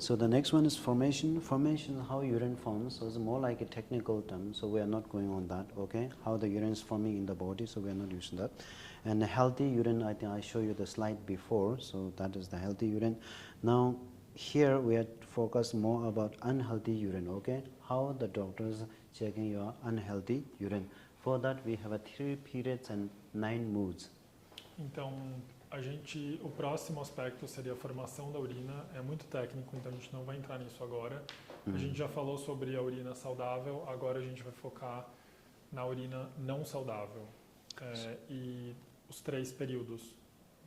So the next one is formation. Formation is how urine forms. So it's more like a technical term. So we are not going on that. Okay, how the urine is forming in the body. So we are not using that. And the healthy urine, I think I showed you the slide before. So that is the healthy urine. Now here we are focused more about unhealthy urine. Okay, how the doctors checking your unhealthy urine. For that we have 3 periods and 9 moods. Então, o próximo aspecto seria a formação da urina. É muito técnico, então a gente não vai entrar nisso agora. A gente já falou sobre a urina saudável, agora a gente vai focar na urina não saudável e os 3 períodos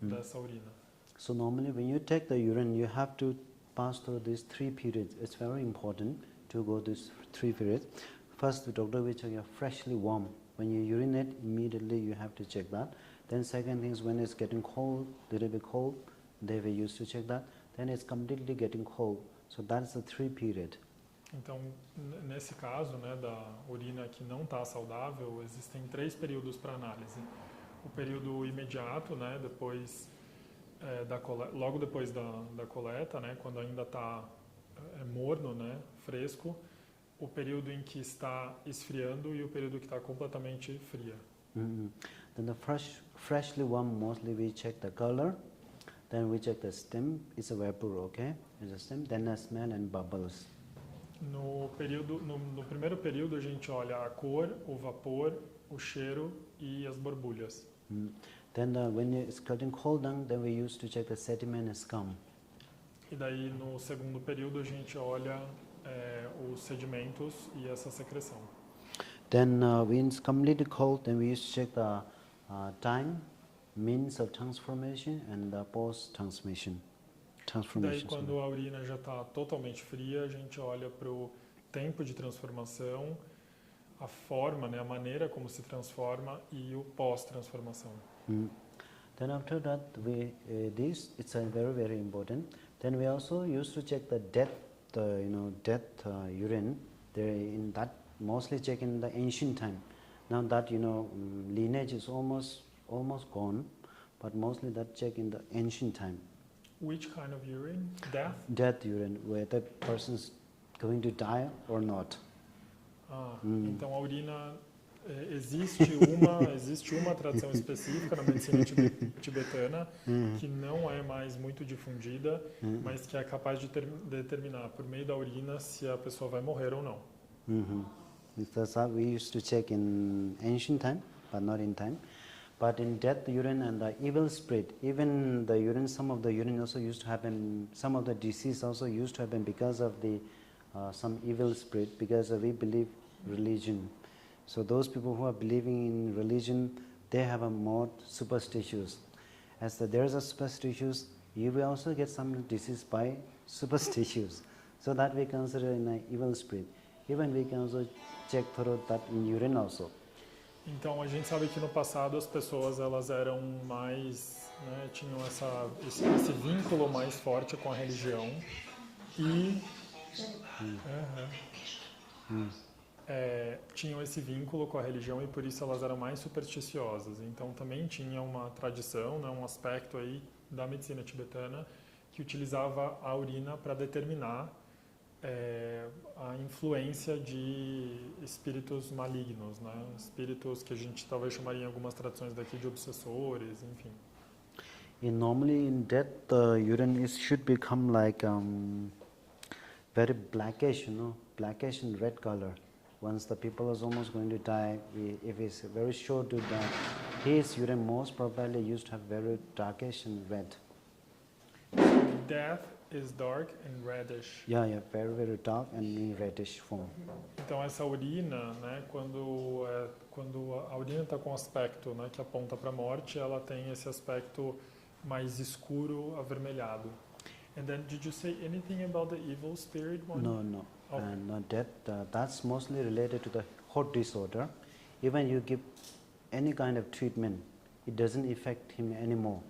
dessa urina. So normally when you take the urine, you have to pass through these 3 periods. It's very important to go these 3 periods. First, the doctor will check you freshly warm. When you urinate, immediately you have to check that. Then second thing is when it's getting cold, little bit cold, they will use to check that. Then it's completely getting cold. So that's the 3 period. Então, nesse caso, né, da urina que não está saudável, existem 3 períodos para análise. O período imediato, né, depois logo depois da coleta, né, quando ainda está morno, né, fresco, o período em que está esfriando e o período que está completamente fria. Then the freshly warm, mostly we check the color, then we check the stem, it's a vapor, okay? It's a stem, then the smell and bubbles. No primeiro período a gente olha a cor, o vapor, o cheiro e as borbulhas. Then when it's getting cold down, then we used to check the sediment and scum. E daí no segundo período a gente olha os sedimentos e essa secreção. Then when it's completely cold, then we used to check the time, means of transformation and the post-transformation. Daí quando a urina já está totalmente fria, a gente olha para o tempo de transformação, a forma, né, a maneira como se transforma e o pós-transformação. Then after that, it's very, very important. Then we also used to check the death urine. In that mostly check in the ancient time. Now that lineage is almost gone, but mostly that check in the ancient time. Which kind of urine? Death? Death urine, whether the person's going to die or not. Então a urina existe uma tradição específica na medicina tibetana que não é mais muito difundida, mas que é capaz de determinar por meio da urina se a pessoa vai morrer ou não. That's how we used to check in ancient time, but not in time. But in death urine and the evil spirit, even the urine, some of the urine also used to happen, some of the disease also used to happen because of the some evil spirit, because we believe religion. So those people who are believing in religion, they have a more superstitious. As there's a superstitious, you will also get some disease by superstitious. So that we consider in an evil spirit. Even we can also check through that in urine also. Então a gente sabe que no passado as pessoas elas eram mais, né, tinham esse vínculo mais forte com a religião e tinham esse vínculo com a religião e por isso elas eram mais supersticiosas. Então também tinha uma tradição, né, um aspecto aí da medicina tibetana que utilizava a urina para determinar a influência de espíritos malignos, né? Espíritos que a gente talvez chamaria em algumas tradições daqui de obsessores, enfim. Normally in death, the urine should become like very blackish, blackish and red color. Once the people is almost going to die, if it's very sure to die, his urine most probably used to have very darkish and red. Death is dark and reddish. Yeah, very, very dark and in reddish form. Então essa urina, né, quando a urina está com aspecto, né, que aponta para a morte, ela tem esse aspecto mais escuro, avermelhado. And then, did you say anything about the evil spirit one? No. Okay. Not that. That's mostly related to the heart disorder. Even you give any kind of treatment, it doesn't affect him anymore.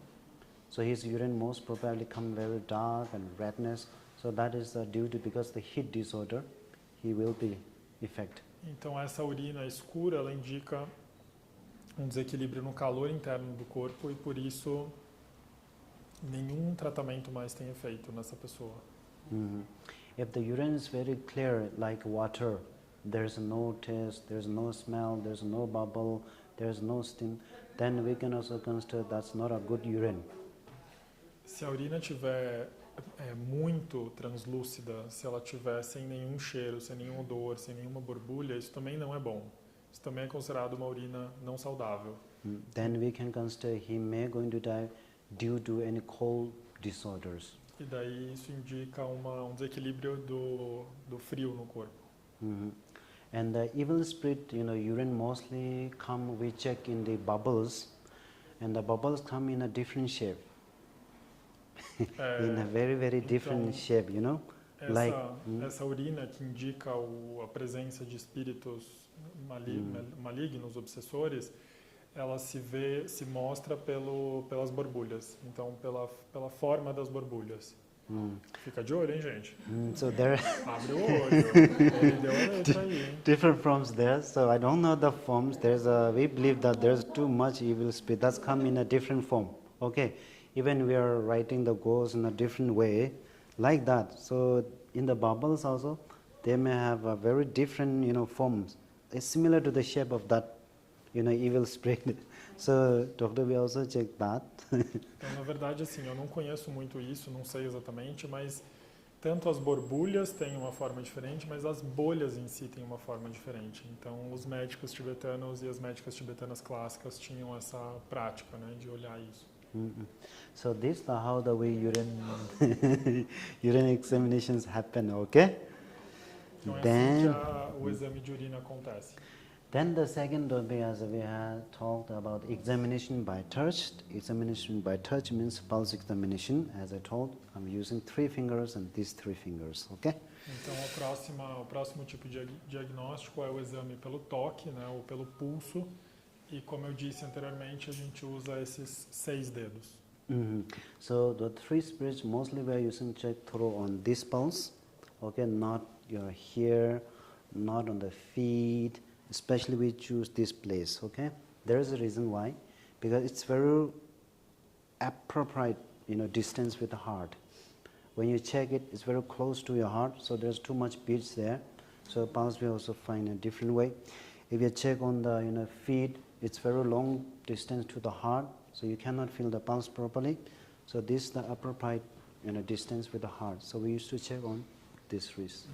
So his urine most probably come very dark and redness. So that is due to because the heat disorder, he will be affected. Então essa urina escura, ela indica um desequilíbrio no calor interno do corpo e por isso nenhum tratamento mais tem efeito nessa pessoa. If the urine is very clear like water, there's no taste, there's no smell, there's no bubble, there's no steam, then we can also consider that's not a good urine. Se a urina tiver muito translúcida, se ela tiver sem nenhum cheiro, sem nenhum odor, sem nenhuma borbulha, isso também não é bom. Isso também é considerado uma urina não saudável. Then we can consider he may going to die due to any cold disorders. E daí isso indica um desequilíbrio do frio no corpo. And the evil spirit, urine mostly come, we check in the bubbles, and the bubbles come in a different shape. In a very, very different shape, Essa urina que indica a presença de espíritos malignos, obsessores, ela se mostra pelas borbulhas, então pela forma das borbulhas. Fica de olho, hein, gente? So there abre o olho. Ele deu a letra aí, hein? Different forms there. So I don't know the forms. We believe that there's too much evil spirit that's come in a different form. Okay. even we are writing the goals in a different way, like that. So in the bubbles also, they may have a very different, forms. It's similar to the shape of that, evil spirit. So, Doctor, we also check that. Então, na verdade, assim, eu não conheço muito isso, não sei exatamente, mas tanto as borbulhas têm uma forma diferente, mas as bolhas em si têm uma forma diferente. Então, os médicos tibetanos e as médicas tibetanas clássicas tinham essa prática, né, de olhar isso. So this is how the way urine examinations happen, okay? Então, é assim que o exame de urina acontece. Then the second topic, as we had talked about examination by touch. Examination by touch means pulse examination. As I told, I'm using 3 fingers and these 3 fingers, okay? Então, o próximo tipo de diagnóstico é o exame pelo toque, né, ou pelo pulso. E como eu disse anteriormente, a gente usa esses 6 dedos. So the 3 spirits mostly we are using check through on this pulse, okay? Not your here, not on the feet. Especially we choose this place, okay? There is a reason why, because it's very appropriate, distance with the heart. When you check it, it's very close to your heart, so there's too much beats there. So pulse we also find a different way. If you check on the feet, it's very long distance to the heart, so you cannot feel the pulse properly. So this is the appropriate, distance with the heart. So we used to check on this wrist.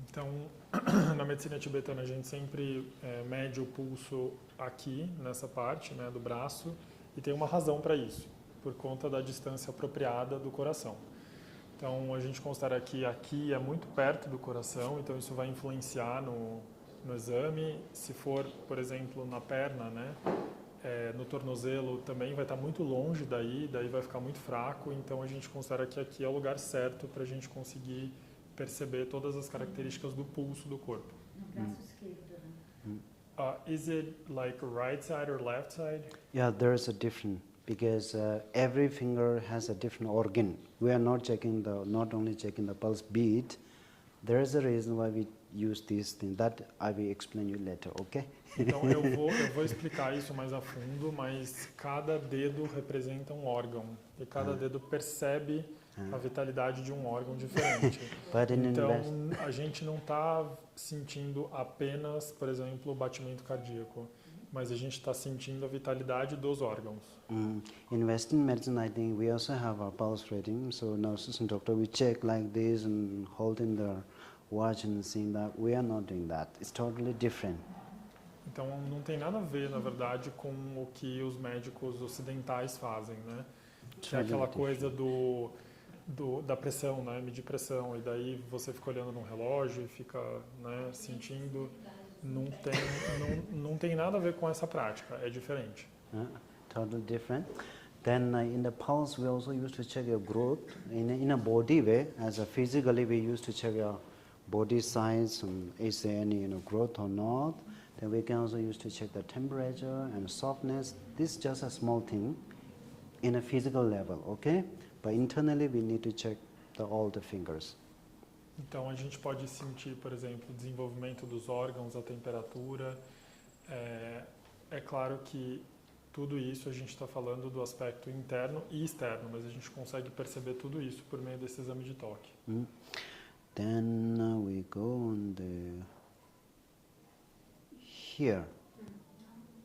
Então, na medicina tibetana a gente sempre mede o pulso aqui, nessa parte, né, do braço, e tem uma razão para isso, por conta da distância apropriada do coração. Então, a gente considera que aqui é muito perto do coração, então isso vai influenciar no exame. Se for, por exemplo, na perna, né, no tornozelo também vai estar muito longe daí vai ficar muito fraco, então a gente considera que aqui é o lugar certo para a gente conseguir perceber todas as características do pulso do corpo. No braço esquerdo, né? Is it like right side or left side? Yeah, there's a different, because every finger has a different organ. We are not only checking the pulse beat. There is a reason why we use this thing. That I will explain you later, okay? Então eu vou explicar isso mais a fundo, mas cada dedo representa um órgão e cada dedo percebe a vitalidade de um órgão diferente. Então, a gente não está sentindo apenas, por exemplo, o batimento cardíaco, mas a gente está sentindo a vitalidade dos órgãos. In Western medicine, I think we also have our pulse reading. So now, assistant doctor, we check like this and holding the watch and seeing that. We are not doing that. It's totally different. Então, não tem nada a ver, na verdade, com o que os médicos ocidentais fazem, né? Que é aquela coisa da pressão, né? Medir pressão, e daí você fica olhando no relógio e fica, né, sentindo. Não tem nada a ver com essa prática, é diferente. Totally different. Then in the pulse, we also used to check your growth in a body way. As a physically, we used to check your body size and is there any growth or not. Then we can also use to check the temperature and softness. This is just a small thing in a physical level, okay? But internally, we need to check all the fingers. Então, a gente pode sentir, por exemplo, o desenvolvimento dos órgãos, a temperatura. É claro que tudo isso a gente está falando do aspecto interno e externo, mas a gente consegue perceber tudo isso por meio desse exame de toque. Then we go on here.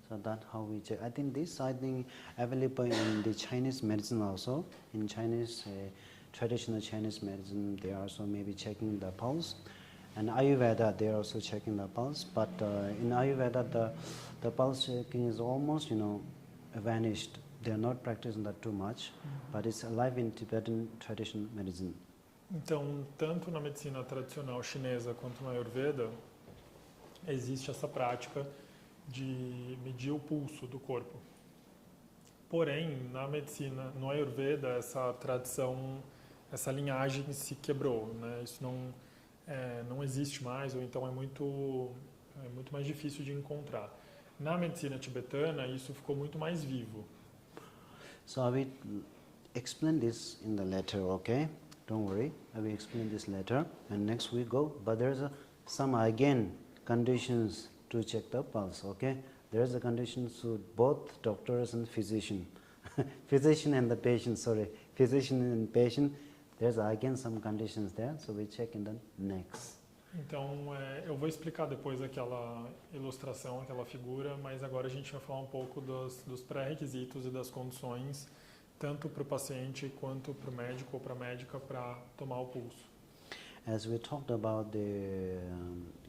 So that's how we check. I think available in the Chinese medicine also. In Chinese, traditional Chinese medicine, they are also maybe checking the pulse. And Ayurveda, they are also checking the pulse. But in Ayurveda, the pulse checking is almost, vanished. They are not practicing that too much. But it's alive in Tibetan traditional medicine. Então, tanto na medicina tradicional chinesa quanto na Ayurveda, existe essa prática de medir o pulso do corpo. Porém, na medicina, no Ayurveda, essa tradição, essa linhagem se quebrou, né? Isso não existe mais, ou então é muito mais difícil de encontrar. Na medicina tibetana, isso ficou muito mais vivo. So I will explain this in the letter, okay? Don't worry, I will explain this later, and next we go. But there's some again conditions to check the pulse, okay? There's a condition to both doctors and physician. physician and the patient, sorry, physician and patient, there's again some conditions there, so we check in the next. Então, eu vou explicar depois aquela ilustração, aquela figura, mas agora a gente vai falar um pouco dos pré-requisitos e das condições, tanto para o paciente quanto para o médico ou para a médica, para tomar o pulso. As we talked about the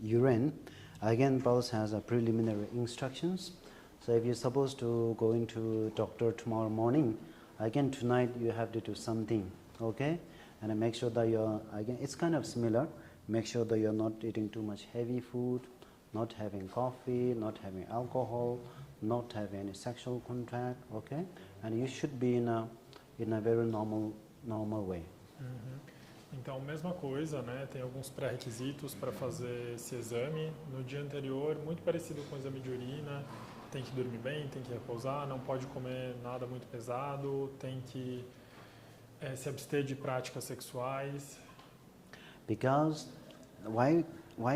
urine, again pulse has a preliminary instructions. So if you're supposed to go into doctor tomorrow morning, again tonight you have to do something, okay? And make sure that you're, again, it's kind of similar. Make sure that you're not eating too much heavy food, not having coffee, not having alcohol, not having any sexual contact, okay? And you should be in a very normal way. Então, mesma coisa, né? Tem alguns pré-requisitos para fazer esse exame. No dia anterior, muito parecido com o exame de urina, tem que dormir bem, tem que repousar, não pode comer nada muito pesado, tem que se abster de práticas sexuais. Because why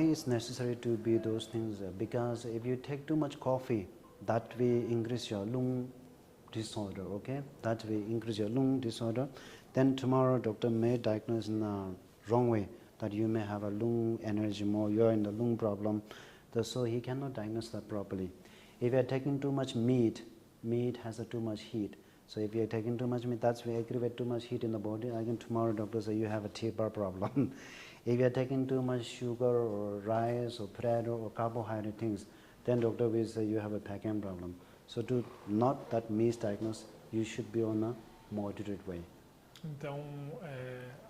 is necessary to be those things? Because if you take too much coffee, that will increase your lung disorder, okay? That will increase your lung disorder. Then tomorrow doctor may diagnose in the wrong way, that you may have a lung energy more, you're in the lung problem. So he cannot diagnose that properly. If you're taking too much meat has too much heat. So if you're taking too much meat, that's why aggravate too much heat in the body. Again, tomorrow doctor say you have a taper problem. If you're taking too much sugar or rice or potato or carbohydrate things, then doctor will say you have a packing problem. So to not that misdiagnose, you should be on a moderate way. Então,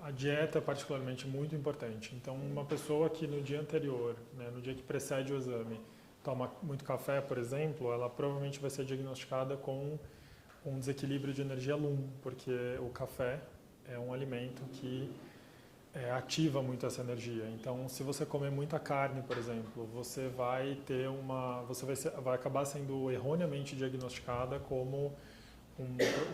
a dieta é particularmente muito importante. Então, uma pessoa que no dia anterior, né, no dia que precede o exame, toma muito café, por exemplo, ela provavelmente vai ser diagnosticada com um desequilíbrio de energia lum, porque o café é um alimento que ativa muito essa energia. Então, se você comer muita carne, por exemplo, você vai ter vai acabar sendo erroneamente diagnosticada como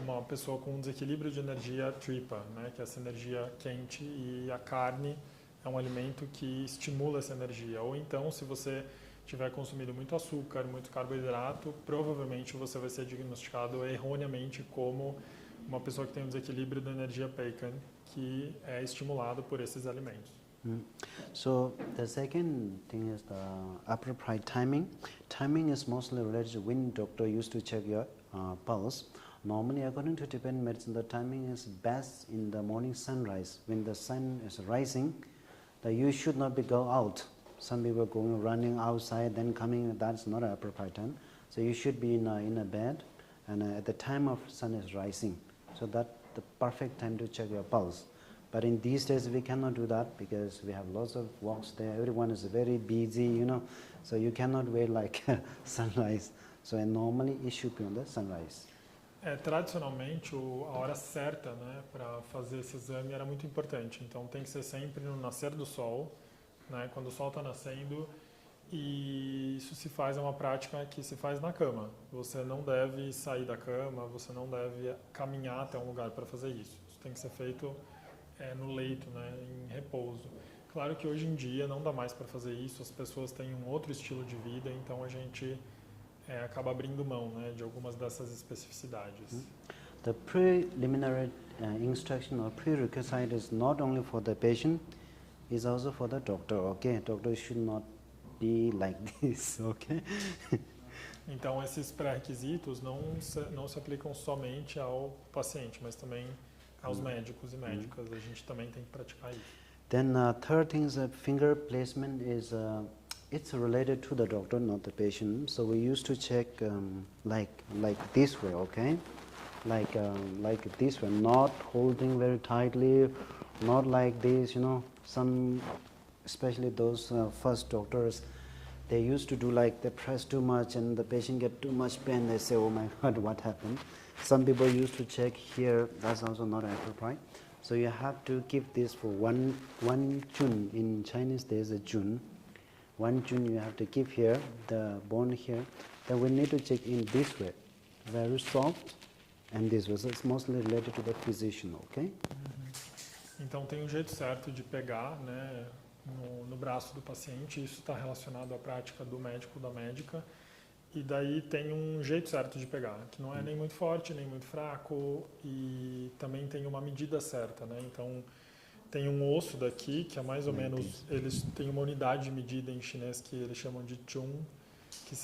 uma pessoa com um desequilíbrio de energia tripa, né, que é essa energia quente, e a carne é um alimento que estimula essa energia. Ou então, se você tiver consumido muito açúcar, muito carboidrato, provavelmente você vai ser diagnosticado erroneamente como uma pessoa que tem um desequilíbrio da energia Peikan, que é estimulado por esses alimentos. So the second thing is the appropriate timing. Timing is mostly related to when doctor used to check your pulse. Normally, according to Tibetan medicine, the timing is best in the morning sunrise. When the sun is rising, that you should not be go out. Some people going running outside, then coming. That's not an appropriate time. So you should be in a bed, and at the time of sun is rising. So that's the perfect time to check your pulse. But in these days, we cannot do that because we have lots of walks there. Everyone is very busy, you know. So you cannot wait like sunrise. So normally it should be on the sunrise. Tradicionalmente, a hora certa, né, para fazer esse exame era muito importante. Então tem que ser sempre no nascer do sol, né, quando o sol está nascendo. E isso se faz, é uma prática que se faz na cama. Você não deve sair da cama, você não deve caminhar até um lugar para fazer isso. Isso tem que ser feito no leito, né, em repouso. Claro que hoje em dia não dá mais para fazer isso, as pessoas têm um outro estilo de vida, então a gente acaba abrindo mão, né, de algumas dessas especificidades. The preliminary instruction or prerequisite is not only for the patient, is also for the doctor, okay? Doctor should not be like this, okay? Então esses pré-requisitos não se aplicam somente ao paciente, mas também aos médicos e médicas. A gente também tem que praticar isso. Then third thing is finger placement is it's related to the doctor, not the patient. So we used to check like this way, okay? Like this way, not holding very tightly, not like this, you know. Some, especially those first doctors, they used to do like they press too much and the patient get too much pain. They say, oh my God, what happened? Some people used to check here. That's also not appropriate. So you have to give this for one chun. In Chinese, there is a chun. One chun you have to give here, the bone here. Then we need to check in this way, very soft, and this way. So it's mostly related to the physician, okay? Então tem um jeito certo de pegar, né, no braço do paciente. Isso está relacionado à prática do médico, da médica. E daí tem um jeito certo de pegar, que não é nem muito forte, nem muito fraco, e também tem uma medida certa, né? Então, tem um osso daqui, que é mais ou menos, eles têm uma unidade de medida em chinês que eles chamam de chun, que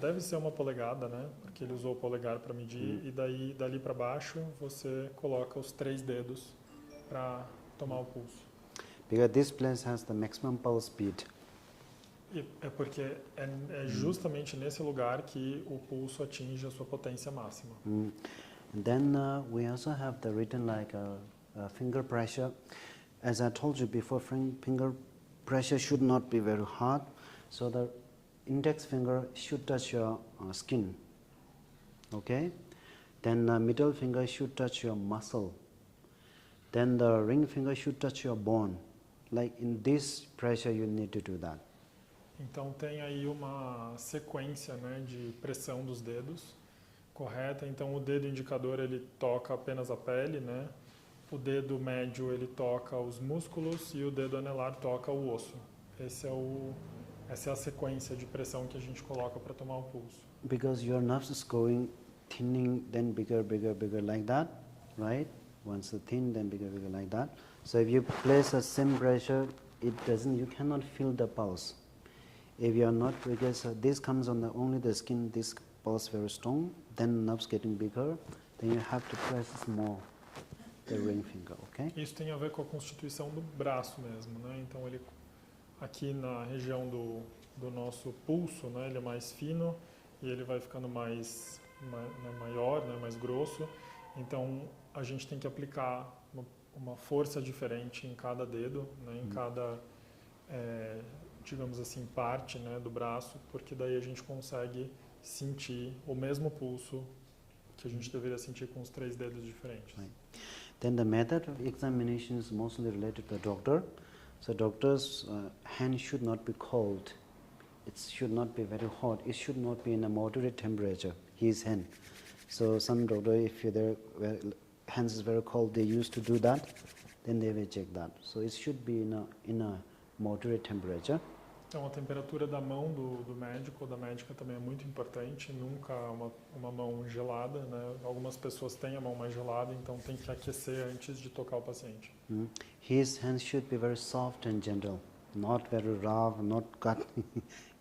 deve ser 1 polegada, né? Porque ele usou o polegar para medir, e daí, dali para baixo, você coloca os 3 dedos para tomar o pulso. Because this place has the maximum pulse speed. É porque é justamente nesse lugar que o pulso atinge a sua potência máxima. And then we also have the written like a finger pressure. As I told you before, finger pressure should not be very hard, so the index finger should touch your skin. Okay? Then the middle finger should touch your muscle. Then the ring finger should touch your bone. Like in this pressure, you need to do that. Então tem aí uma sequência, né, de pressão dos dedos correta. Então o dedo indicador ele toca apenas a pele, né? O dedo médio ele toca os músculos e o dedo anelar toca o osso. Essa é a sequência de pressão que a gente coloca para tomar o pulso. Because your nerves is going thinning, then bigger, bigger, bigger like that, right? Once thin, then bigger, bigger like that. So if you place a same pressure, you cannot feel the pulse. If you are not, because this comes on only the skin, this pulse very strong, then nerves getting bigger, then you have to press more the ring finger, okay? Isso tem a ver com a constituição do braço mesmo, né? Então ele aqui na região do nosso pulso, né, ele é mais fino e ele vai ficando maior, né, mais grosso. Então a gente tem que aplicar uma força diferente em cada dedo, né, em cada digamos assim, parte, né, do braço, porque daí a gente consegue sentir o mesmo pulso que a gente deveria sentir com os 3 dedos diferentes. Right. Then the method of examination is mostly related to the doctor. So doctor's hand should not be cold. It should not be very hot. It should not be in a moderate temperature, his hand. So some doctor, if their hands is very cold, they used to do that, then they will check that. So it should be in a moderate temperature. Então, a temperatura da mão do médico ou da médica também é muito importante, nunca uma mão gelada, né? Algumas pessoas têm a mão mais gelada, então tem que aquecer antes de tocar o paciente. His hands should be very soft and gentle, not very rough, not cut.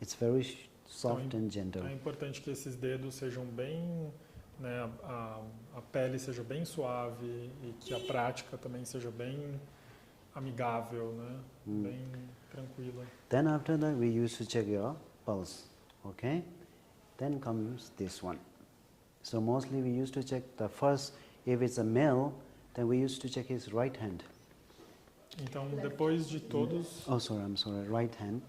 It's very soft então, and gentle. É importante que esses dedos sejam bem, né, a pele seja bem suave e que a prática também seja bem amigável, né? Bem tranquila. Then after that we used to check your pulse, okay? Then comes this one. So mostly we used to check the first, if it's a male, then we used to check his right hand. Então depois de todos... Oh, sorry, I'm sorry, right hand.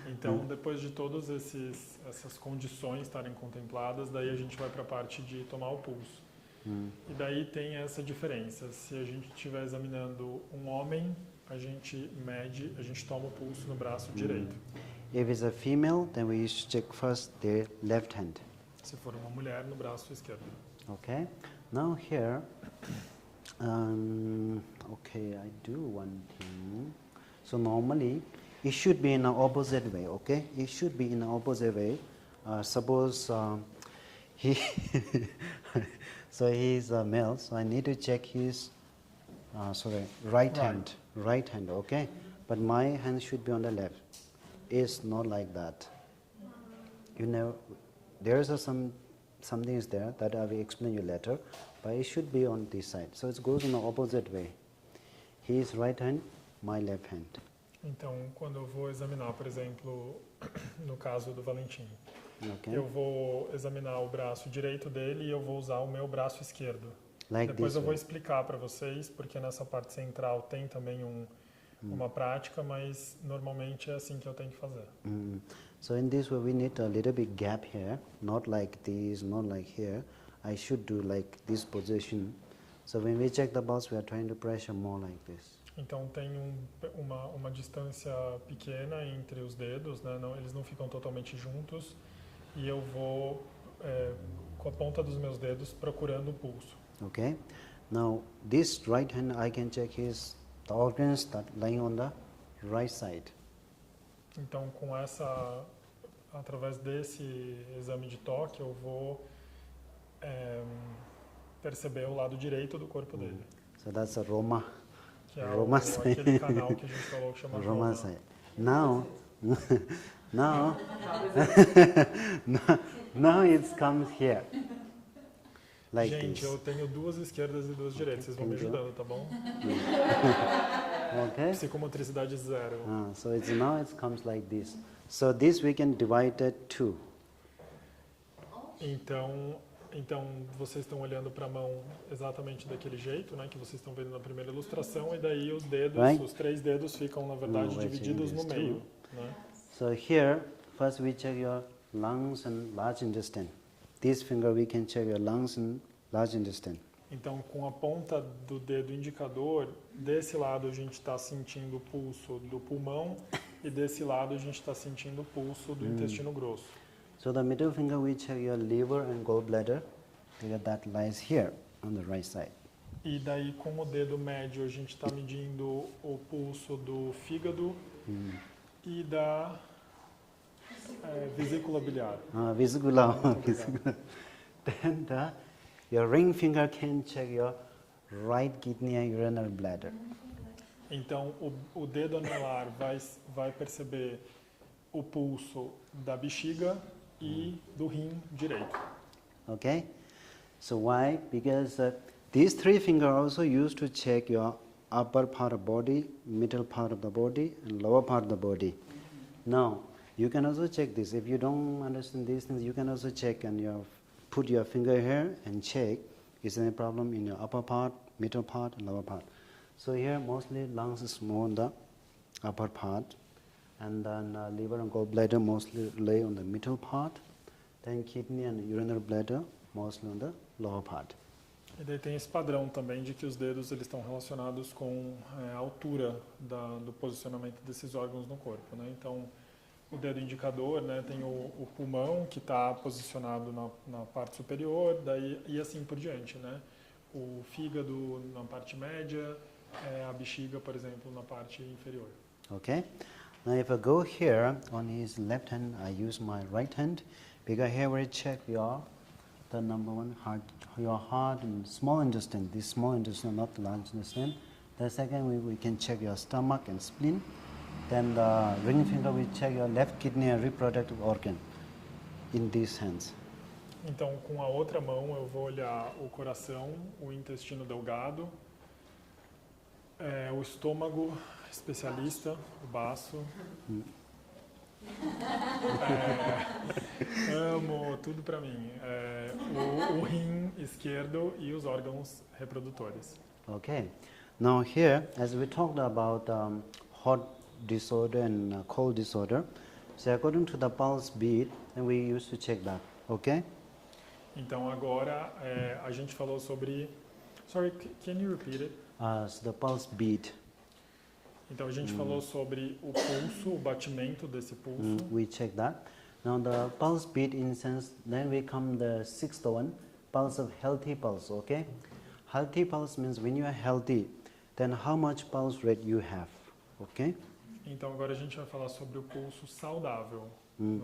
Então depois de todas essas condições estarem contempladas, daí a gente vai para a parte de tomar o pulso. E daí tem essa diferença. Se a gente estiver examinando um homem, a gente mede, a gente toma o pulso no braço direito. If it's a female, then we used to check first their left hand. Se for uma mulher, no braço esquerdo. Okay. Now here, okay, I do one thing. So normally, it should be in an opposite way, okay? It should be in an opposite way. Suppose he, so he is a male, so I need to check his, right hand, okay? But my hand should be on the left. It's not like that. You know, there is something is there that I will explain you later, but it should be on this side. So it goes in the opposite way. His right hand, my left hand. Então, quando eu vou examinar, por exemplo, no caso do Valentin, Okay. eu vou examinar o braço direito dele e eu vou usar o meu braço esquerdo. Like Depois this eu vou way. explicar para vocês, porque nessa parte central tem também uma prática, mas normalmente é assim que eu tenho que fazer. So in this way we need a little bit gap here, not like this, not like here. I should do like this position. So when we check the pulse, we are trying to pressure more like this. Então tem uma distância pequena entre os dedos, né? Eles não ficam totalmente juntos, e eu vou com a ponta dos meus dedos procurando o pulso. Okay. Now this right hand I can check the organs that lying on the right side. Então com essa através desse exame de toque, eu vou perceber o lado direito do corpo dele. So that's a Roma. Que é Roma side. aquele canal que a gente falou que chama Roma Roma. side. Now, now, now it comes here. Like Gente, this. eu tenho 2 esquerdas e 2 direitas, vocês vão me thank you. ajudando, tá bom? Okay. Psicomotricidade 0. So it's now it comes like this. So this we can divide it two. Então vocês estão olhando para a mão exatamente daquele jeito, né, que vocês estão vendo na primeira ilustração, e daí os dedos, Right. os 3 dedos ficam na verdade No, divididos no it's meio, né? So here, first we check your lungs and large intestine. This finger we can check your lungs and large intestine. Então, com a ponta do dedo indicador, desse lado a gente está sentindo o pulso do pulmão e desse lado a gente está sentindo o pulso do intestino grosso. So the middle finger we check your liver and gallbladder, because that lies here on the right side. E daí, com o dedo médio, a gente está medindo o pulso do fígado e da vesícula biliar. Vesicular. Vesicular. Then your ring finger can check your right kidney and urinary bladder. Então, o dedo anelar vai perceber o pulso da bexiga e do rim direito. Okay? So why? Because these 3 fingers are also used to check your upper part of body, middle part of the body, and lower part of the body. Now, you can also check this. If you don't understand these things, you can also check and put your finger here and check is there any problem in your upper part, middle part, and lower part. So here, mostly lungs is more on the upper part, and then liver and gallbladder mostly lay on the middle part, then kidney and urinary bladder mostly on the lower part. E daí tem esse padrão também de que os dedos eles estão relacionados com a altura do posicionamento desses órgãos no corpo, né? Então, o dedo indicador, né, tem o pulmão que está posicionado na parte superior, daí e assim por diante, né? O fígado na parte média, a bexiga, por exemplo, na parte inferior. Okay. Now if I go here on his left hand, I use my right hand because here we check the number 1 heart, your heart and small intestine. This small intestine, not the large intestine. The second we can check your stomach and spleen. Then the ring finger we check your left kidney and reproductive organ in these hands. Então, com a outra mão eu vou olhar o coração, o intestino delgado, o estômago, especialista, o baço. Amo tudo pra mim. O rim esquerdo e os órgãos reprodutores. Okay. Now here, as we talked about hot disorder and cold disorder, so according to the pulse beat, and we used to check that. Okay. Então agora a gente falou sobre. Sorry, can you repeat it? So the pulse beat. Então a gente falou sobre o pulso, o batimento desse pulso. We check that. Now the pulse beat in sense, then we come the 6th one, pulse of healthy pulse, okay? Healthy pulse means when you are healthy, then how much pulse rate you have, okay? Então agora a gente vai falar sobre o pulso saudável, né,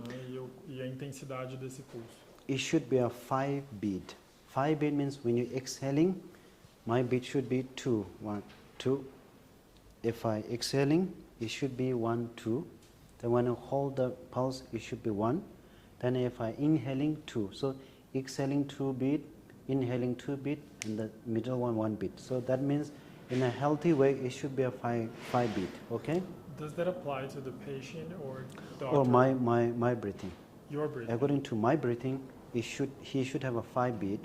e a intensidade desse pulso. It should be a 5 beat. 5 beat means when you're exhaling, my beat should be 2, 1, 2. If I exhaling, it should be 1, 2. Then when I hold the pulse, it should be 1. Then if I inhaling, 2. So exhaling 2 beat, inhaling 2 beat, and the middle one 1 beat. So that means in a healthy way, it should be a 5 beat, okay? Does that apply to the patient or doctor? Or my breathing. Your breathing. According to my breathing, he should have a 5 beat.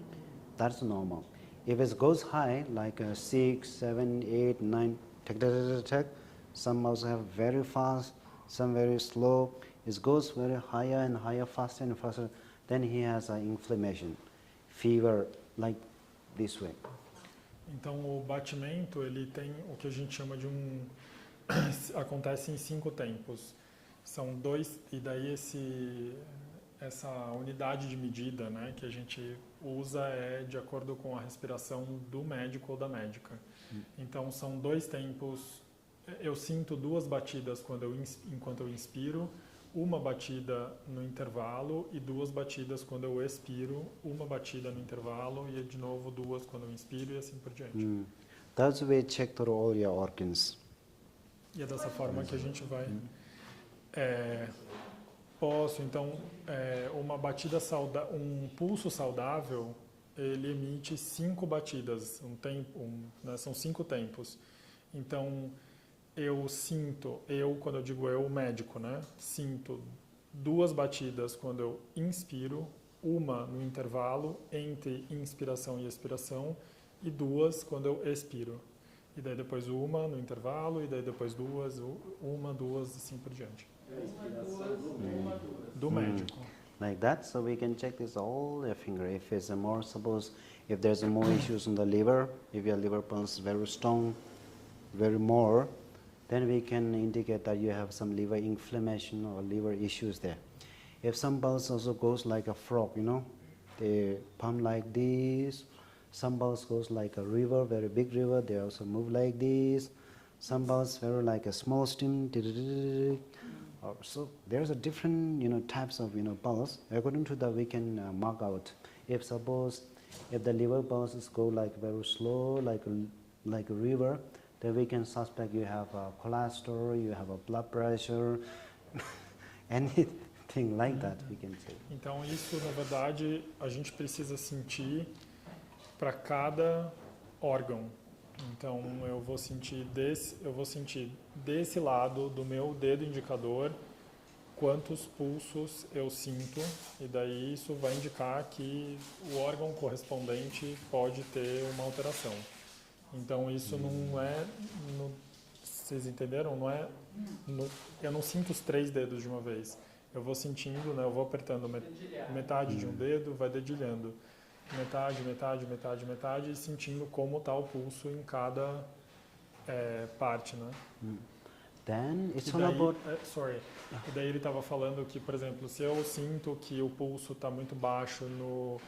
That's normal. If it goes high, like 6, 7, 8, 9, some also have very fast, some very slow. It goes very higher and higher, faster and faster. Then he has an inflammation, fever, like this way. Então o batimento ele tem o que a gente chama de acontece em 5 tempos. São 2 e daí essa unidade de medida, né, que a gente usa é de acordo com a respiração do médico ou da médica. Então são 2 tempos. Eu sinto 2 batidas enquanto eu inspiro, uma batida no intervalo e 2 batidas quando eu expiro, uma batida no intervalo e de novo 2 quando eu inspiro e assim por diante. That's the way check through all your organs. E é dessa forma que a gente vai... Posso, então, um pulso saudável, ele emite 5 batidas, né, são 5 tempos. Então, quando eu digo eu, médico, né, sinto 2 batidas quando eu inspiro, uma no intervalo entre inspiração e expiração e 2 quando eu expiro. E daí depois uma no intervalo, e daí depois 2, uma, 2, assim por diante. Do médico. Like that, so we can check this all your finger. If it's a more, suppose, if there's more issues in the liver, if your liver pulse is very strong, very more, then we can indicate that you have some liver inflammation or liver issues there. If some pulse also goes like a frog, you know, they pump like this. Some pulse goes like a river, very big river, they also move like this. Some pulse very like a small stream. So there's a different, types of, pulse. According to that, we can mark out. If suppose, if the liver pulses go like very slow, like a river, then we can suspect you have a cholesterol, you have a blood pressure, anything like that we can say. Então isso, na verdade, a gente precisa sentir para cada órgão. Então eu vou sentir desse lado do meu dedo indicador quantos pulsos eu sinto, e daí isso vai indicar que o órgão correspondente pode ter uma alteração. Então isso não é, vocês entenderam? Não é, eu não sinto os 3 dedos de uma vez. Eu vou sentindo, né? Eu vou apertando metade de um dedo, vai dedilhando. Metade, e sentindo como está o pulso em cada parte, né? Then it's all about... E daí ele estava falando que, por exemplo, se eu sinto que o pulso está muito baixo no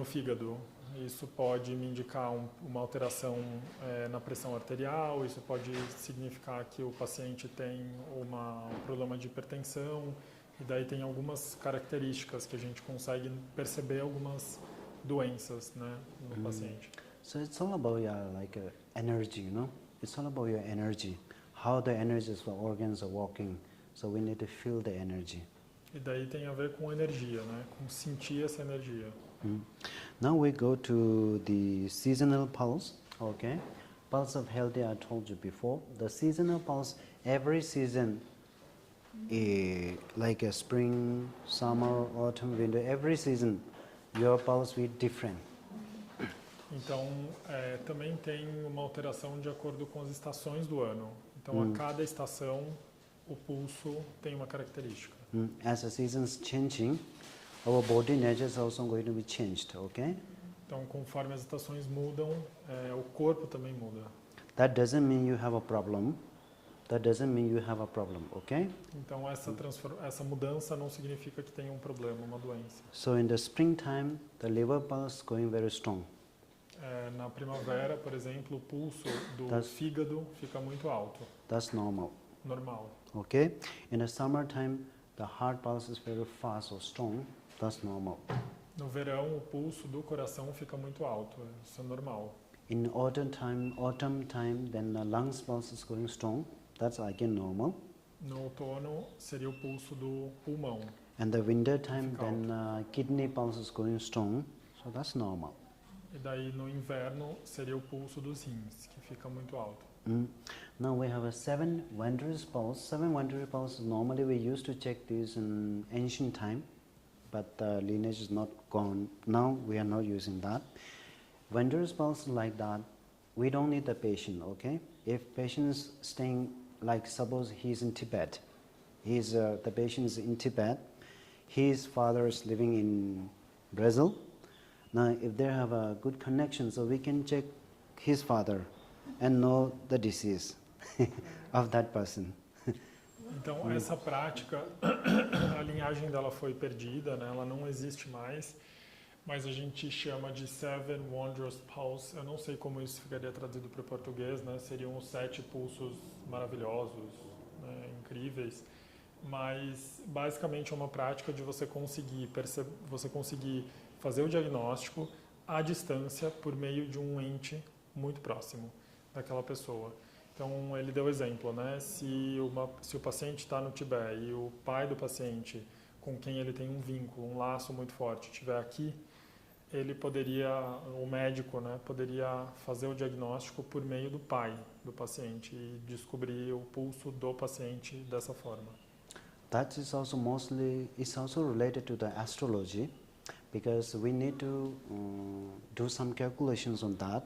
fígado, isso pode me indicar uma alteração na pressão arterial, isso pode significar que o paciente tem um problema de hipertensão, e daí tem algumas características que a gente consegue perceber algumas doenças, né, no paciente. So it's all about your energy, It's all about your energy, how the energies for organs are working. So we need to feel the energy. E daí tem a ver com energia, né, com sentir essa energia. Now we go to the seasonal pulse, okay? Pulse of healthy, I told you before. The seasonal pulse, every season, like a spring, summer, autumn, winter, every season, your pulse will be different. Então, também tem uma alteração de acordo com as estações do ano. Então, a cada estação, o pulso tem uma característica. As the seasons changing, our body nature is also going to be changed, okay? Então, conforme as estações mudam, o corpo também muda. That doesn't mean you have a problem. That doesn't mean you have a problem, okay? Então, essa mudança não significa que tem um problema, uma doença. So in the springtime, the liver pulse going very strong. Na primavera, por exemplo, o pulso do fígado fica muito alto. That's normal. Normal. Okay? In the summertime, the heart pulse is very fast or strong. That's normal. No verão, o pulso do coração fica muito alto. Isso é normal. In autumn time, then the lungs pulse is going strong. That's again normal. No outono seria o pulso do pulmão. And the winter time, then kidney pulse is going strong. So that's normal. E daí no inverno seria o pulso dos rins, que fica muito alto. Now we have a 7 Wanderer's pulse. 7 Wanderer's pulse, normally we used to check this in ancient time, but the lineage is not gone. Now we are not using that. Wanderer's pulse like that, we don't need the patient, okay? If patient is staying, like suppose he's in Tibet, the patient is in Tibet, his father is living in Brazil. Now, if they have a good connection, so we can check his father and know the disease of that person. Então, essa prática, a linhagem dela foi perdida, né? Ela não existe mais, mas a gente chama de Seven Wondrous Pulse. Eu não sei como isso ficaria traduzido para o português, né? Seriam os 7 pulsos maravilhosos, né? Incríveis. mas basicamente é uma prática de você conseguir fazer o diagnóstico à distância por meio de um ente muito próximo daquela pessoa. Então ele deu exemplo, né? Se o paciente está no Tibete e o pai do paciente com quem ele tem um vínculo, um laço muito forte, estiver aqui, ele poderia, o médico, né, poderia fazer o diagnóstico por meio do pai do paciente e descobrir o pulso do paciente dessa forma. That is also it's also related to the astrology, because we need to do some calculations on that,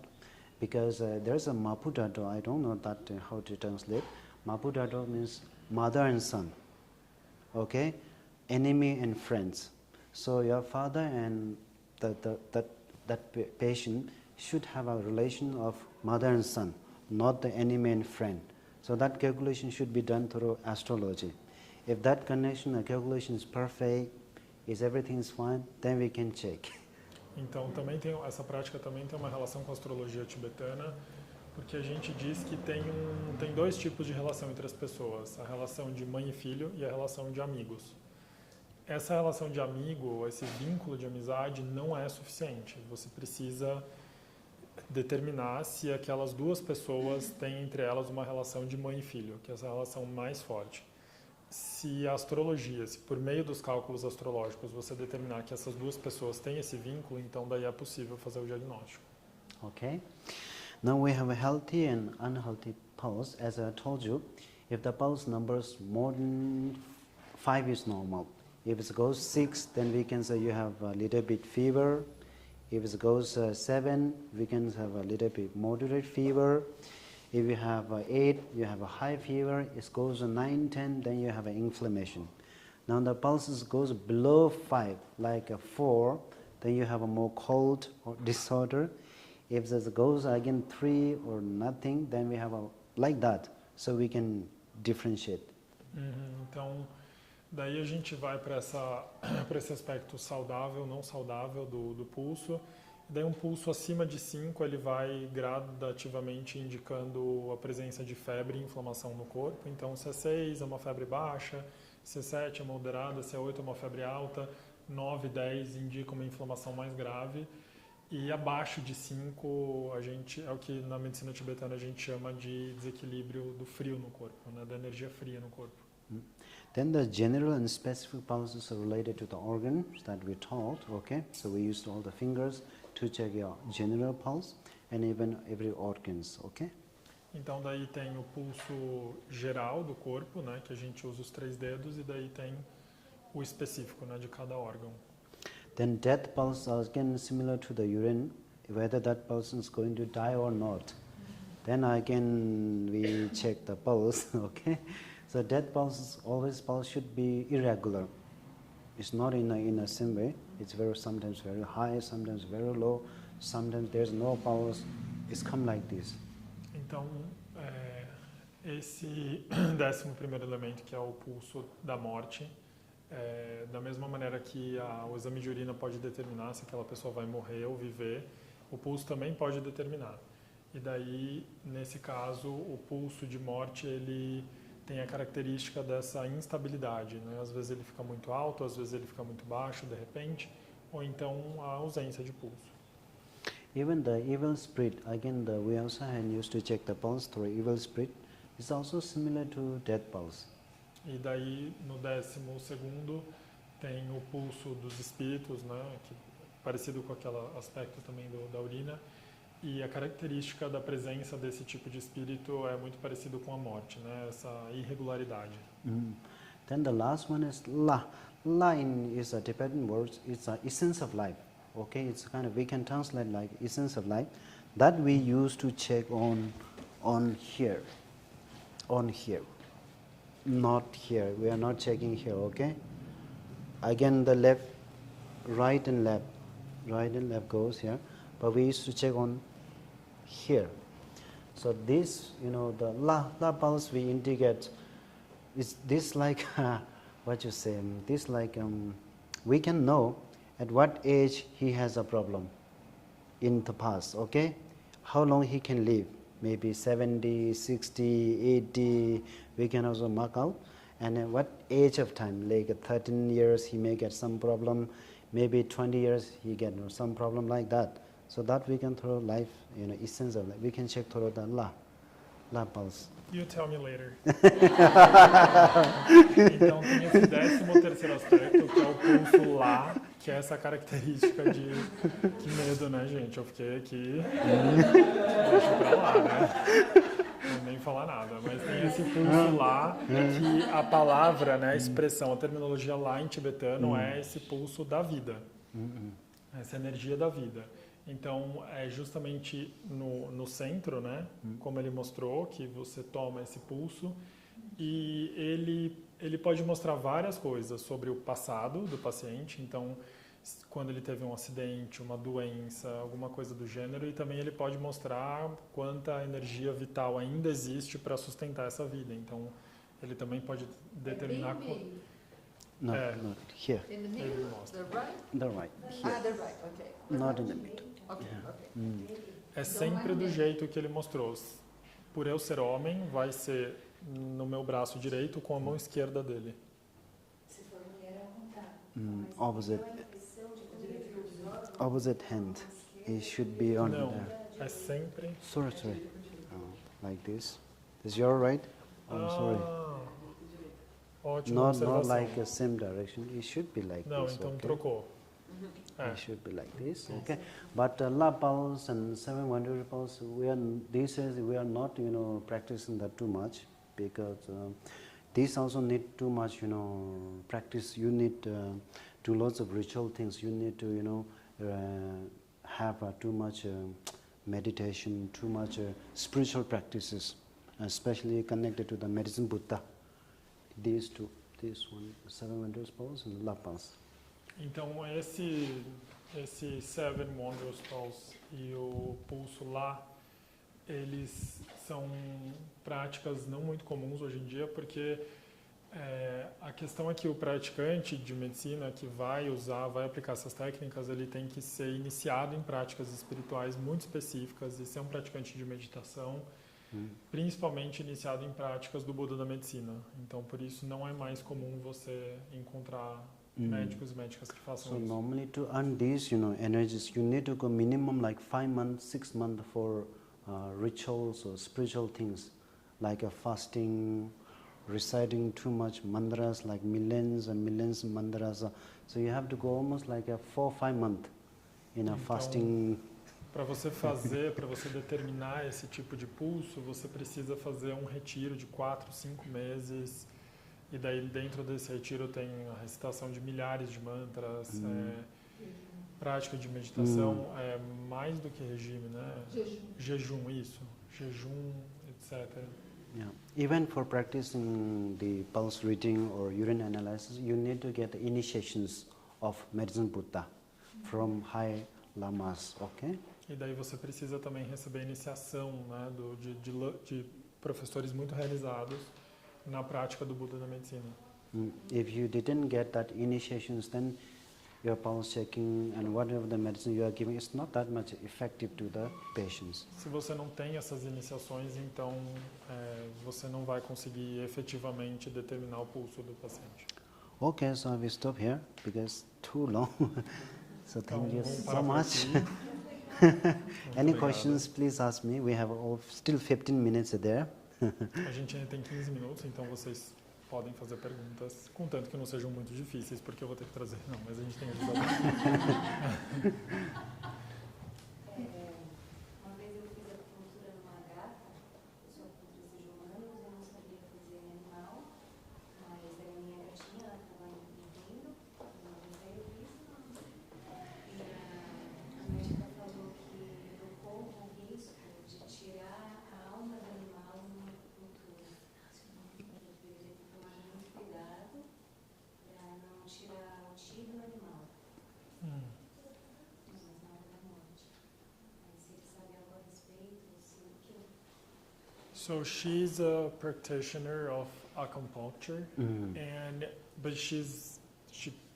because there's a Mapudado, I don't know that how to translate. Mapudado means mother and son, okay, enemy and friends. So your father and that patient should have a relation of mother and son, not the enemy and friend. So that calculation should be done through astrology. If that connection or calculation is perfect, is everything is fine, then we can check. Então essa prática também tem uma relação com a astrologia tibetana, porque a gente diz que tem dois tipos de relação entre as pessoas, a relação de mãe e filho e a relação de amigos. Essa relação de amigo, esse vínculo de amizade não é suficiente. Você precisa determinar se aquelas duas pessoas têm entre elas uma relação de mãe e filho, que é essa relação mais forte. Se a astrologia, se por meio dos cálculos astrológicos você determinar que essas duas pessoas têm esse vínculo, então daí é possível fazer o diagnóstico. Okay. Now we have a healthy and unhealthy pulse. As I told you, if the pulse numbers more than 5 is normal. If it goes 6, then we can say you have a little bit fever. If it goes 7, we can have a little bit moderate fever. If you have 8, you have a high fever. It goes 9, 10, then you have an inflammation. Now the pulses goes below 5, like a 4, then you have a more cold or disorder. If it goes again 3 or nothing, then we have a like that. So we can differentiate. Então, daí a gente vai para esse aspecto saudável, não saudável do pulso. Daí um pulso acima de 5, ele vai gradativamente indicando a presença de febre e inflamação no corpo. Então, se é 6 é uma febre baixa, se é 7 é moderada, se é 8 é uma febre alta, 9, 10 indica uma inflamação mais grave. E abaixo de 5, é o que na medicina tibetana a gente chama de desequilíbrio do frio no corpo, né, da energia fria no corpo. Then the general and specific pulses are related to the organs that we taught, okay? So we used all the fingers to check your general pulse and even every organs, okay? Então daí tem o pulso geral do corpo, né, que a gente usa os 3 dedos, e daí tem o específico, né, de cada órgão. Then death pulse is again similar to the urine, whether that person is going to die or not. Then again we check the pulse, okay? So death pulse should be irregular. It's not in a same way. It's sometimes very high, sometimes very low, sometimes there's no pulse. It's come like this. Então, esse 11º elemento, que é o pulso da morte, da mesma maneira que o exame de urina pode determinar se aquela pessoa vai morrer ou viver, o pulso também pode determinar. E daí, nesse caso, o pulso de morte, ele tem a característica dessa instabilidade, né? Às vezes ele fica muito alto, às vezes ele fica muito baixo, de repente, ou então a ausência de pulso. Even the evil spirit, again we also used to check the pulse through evil spirit, is also similar to death pulse. E daí, no 12º, tem o pulso dos espíritos, né? Que, parecido com aquele aspecto também da urina. E a característica da presença desse tipo de espírito é muito parecido com a morte, né? Essa irregularidade. Then the last one is La. La is a Tibetan word. It's a essence of life. Okay, it's kind of, we can translate like essence of life. That we use to check on here, not here. We are not checking here. Okay. Again, the left, right and left goes here. But we used to check on here. So this, the la pulse we indicate, is this like, what you say, this like, we can know at what age he has a problem in the past, okay? How long he can live, maybe 70, 60, 80, we can also mark out. And at what age of time, like 13 years he may get some problem, maybe 20 years he get some problem like that. So that we can throw life, essence of life. We can check through the la pulse. You tell me later. Então tem esse 13º aspecto, que é o pulso lá, que é essa característica de... Que medo, né, gente? Eu fiquei aqui... Deixa pra lá, né? Não vou nem falar nada, mas tem esse pulso lá, que a palavra, né, a expressão, a terminologia lá em tibetano é esse pulso da vida. Essa energia da vida. Então, é justamente no centro, né, como ele mostrou, que você toma esse pulso e ele pode mostrar várias coisas sobre o passado do paciente. Então, quando ele teve um acidente, uma doença, alguma coisa do gênero, e também ele pode mostrar quanta energia vital ainda existe para sustentar essa vida. Então, ele também pode determinar... No, here. In the middle, the right? The right. Here. The right, okay. Not in the middle. Okay, okay. É sempre do jeito que ele mostrou. Por eu ser homem, vai ser no meu braço direito com a mão esquerda dele. Se for mulher, é ao contrário. Opposite hand. It should be on Não, there. é sempre... Sorry. Like this. Is your right? Sorry. Ótima Not observação. like a same direction. It should be like Não, this. então Okay? trocou. It should be like this. Okay. But lap pulse and 7 wonder pulse, these days we are not, practicing that too much, because these also need too much, practice. You need do lots of ritual things. You need to, have too much meditation, too much spiritual practices, especially connected to the medicine Buddha. These two, this one, 7 wonders pulse and lap pulse. Então, esse Seven Wonders Pulse e o pulso lá, eles são práticas não muito comuns hoje em dia, porque a questão é que o praticante de medicina que vai aplicar essas técnicas, ele tem que ser iniciado em práticas espirituais muito específicas e ser um praticante de meditação, principalmente iniciado em práticas do Buda da medicina. Então, por isso, não é mais comum você encontrar médicos e médicas que façam So isso. normally to earn these, energies, you need to go minimum like 5 months, 6 months for rituals or spiritual things, like fasting, reciting too much mantras, like millions and millions of mantras. So you have to go almost like a 4 or 5 months in a fasting. Para você determinar esse tipo de pulso, você precisa fazer um retiro de 4, 5 meses. E daí dentro desse retiro tem a recitação de milhares de mantras, prática de meditação, mais do que regime, né? Jejum, isso. Jejum, etc. Yeah. Even for practicing the pulse reading or urine analysis, you need to get initiations of medicine Buddha from high lamas, okay? E daí você precisa também receber iniciação, né, de professores muito realizados na prática do Buda da medicina. If you didn't get that initiations, then your pulse checking and whatever the medicine you are giving is not that much effective to the patients. Se você não tem essas iniciações, então você não vai conseguir efetivamente determinar o pulso do paciente. Okay, so I will stop here because too long. So thank you vamos so parar por much. aqui. Any questions, please ask me. We have still 15 minutes there. A gente ainda tem 15 minutos, então vocês podem fazer perguntas, contanto que não sejam muito difíceis, porque eu vou ter que trazer. Não, mas a gente tem ajudado. Uma vez eu fiz acupuntura numa gata, eu sou acupunturista de humanos, eu não sabia fazer animal, mas era minha gatinha, ela estava dormindo, uma vez aí eu fiz, e a médica falou que eu corro o risco de tirar a alma do animal numa acupuntura. Eu teria que tomar muito cuidado para não tirar o chi do animal. Mas nada da morte. Mas se ele sabe algo a respeito, assim, o que So she's a practitioner of acupuncture, but she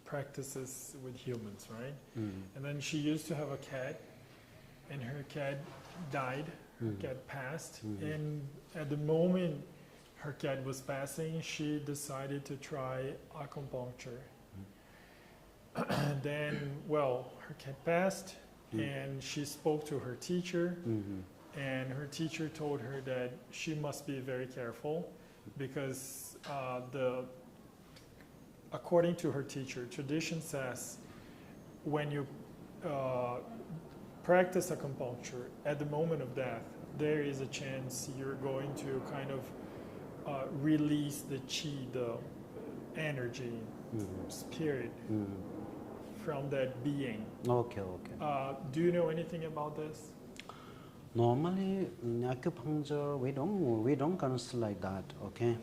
practices with humans, right? And then she used to have a cat, and her cat died. Her cat passed, and at the moment her cat was passing, she decided to try acupuncture. Then, well, her cat passed, and she spoke to her teacher, and her teacher told her that she must be very careful because according to her teacher, tradition says when you practice acupuncture at the moment of death, there is a chance you're going to kind of release the chi, the energy, spirit from that being. Okay, okay. Do you know anything about this? Normally, in acupuncture, we don't consider like that, okay?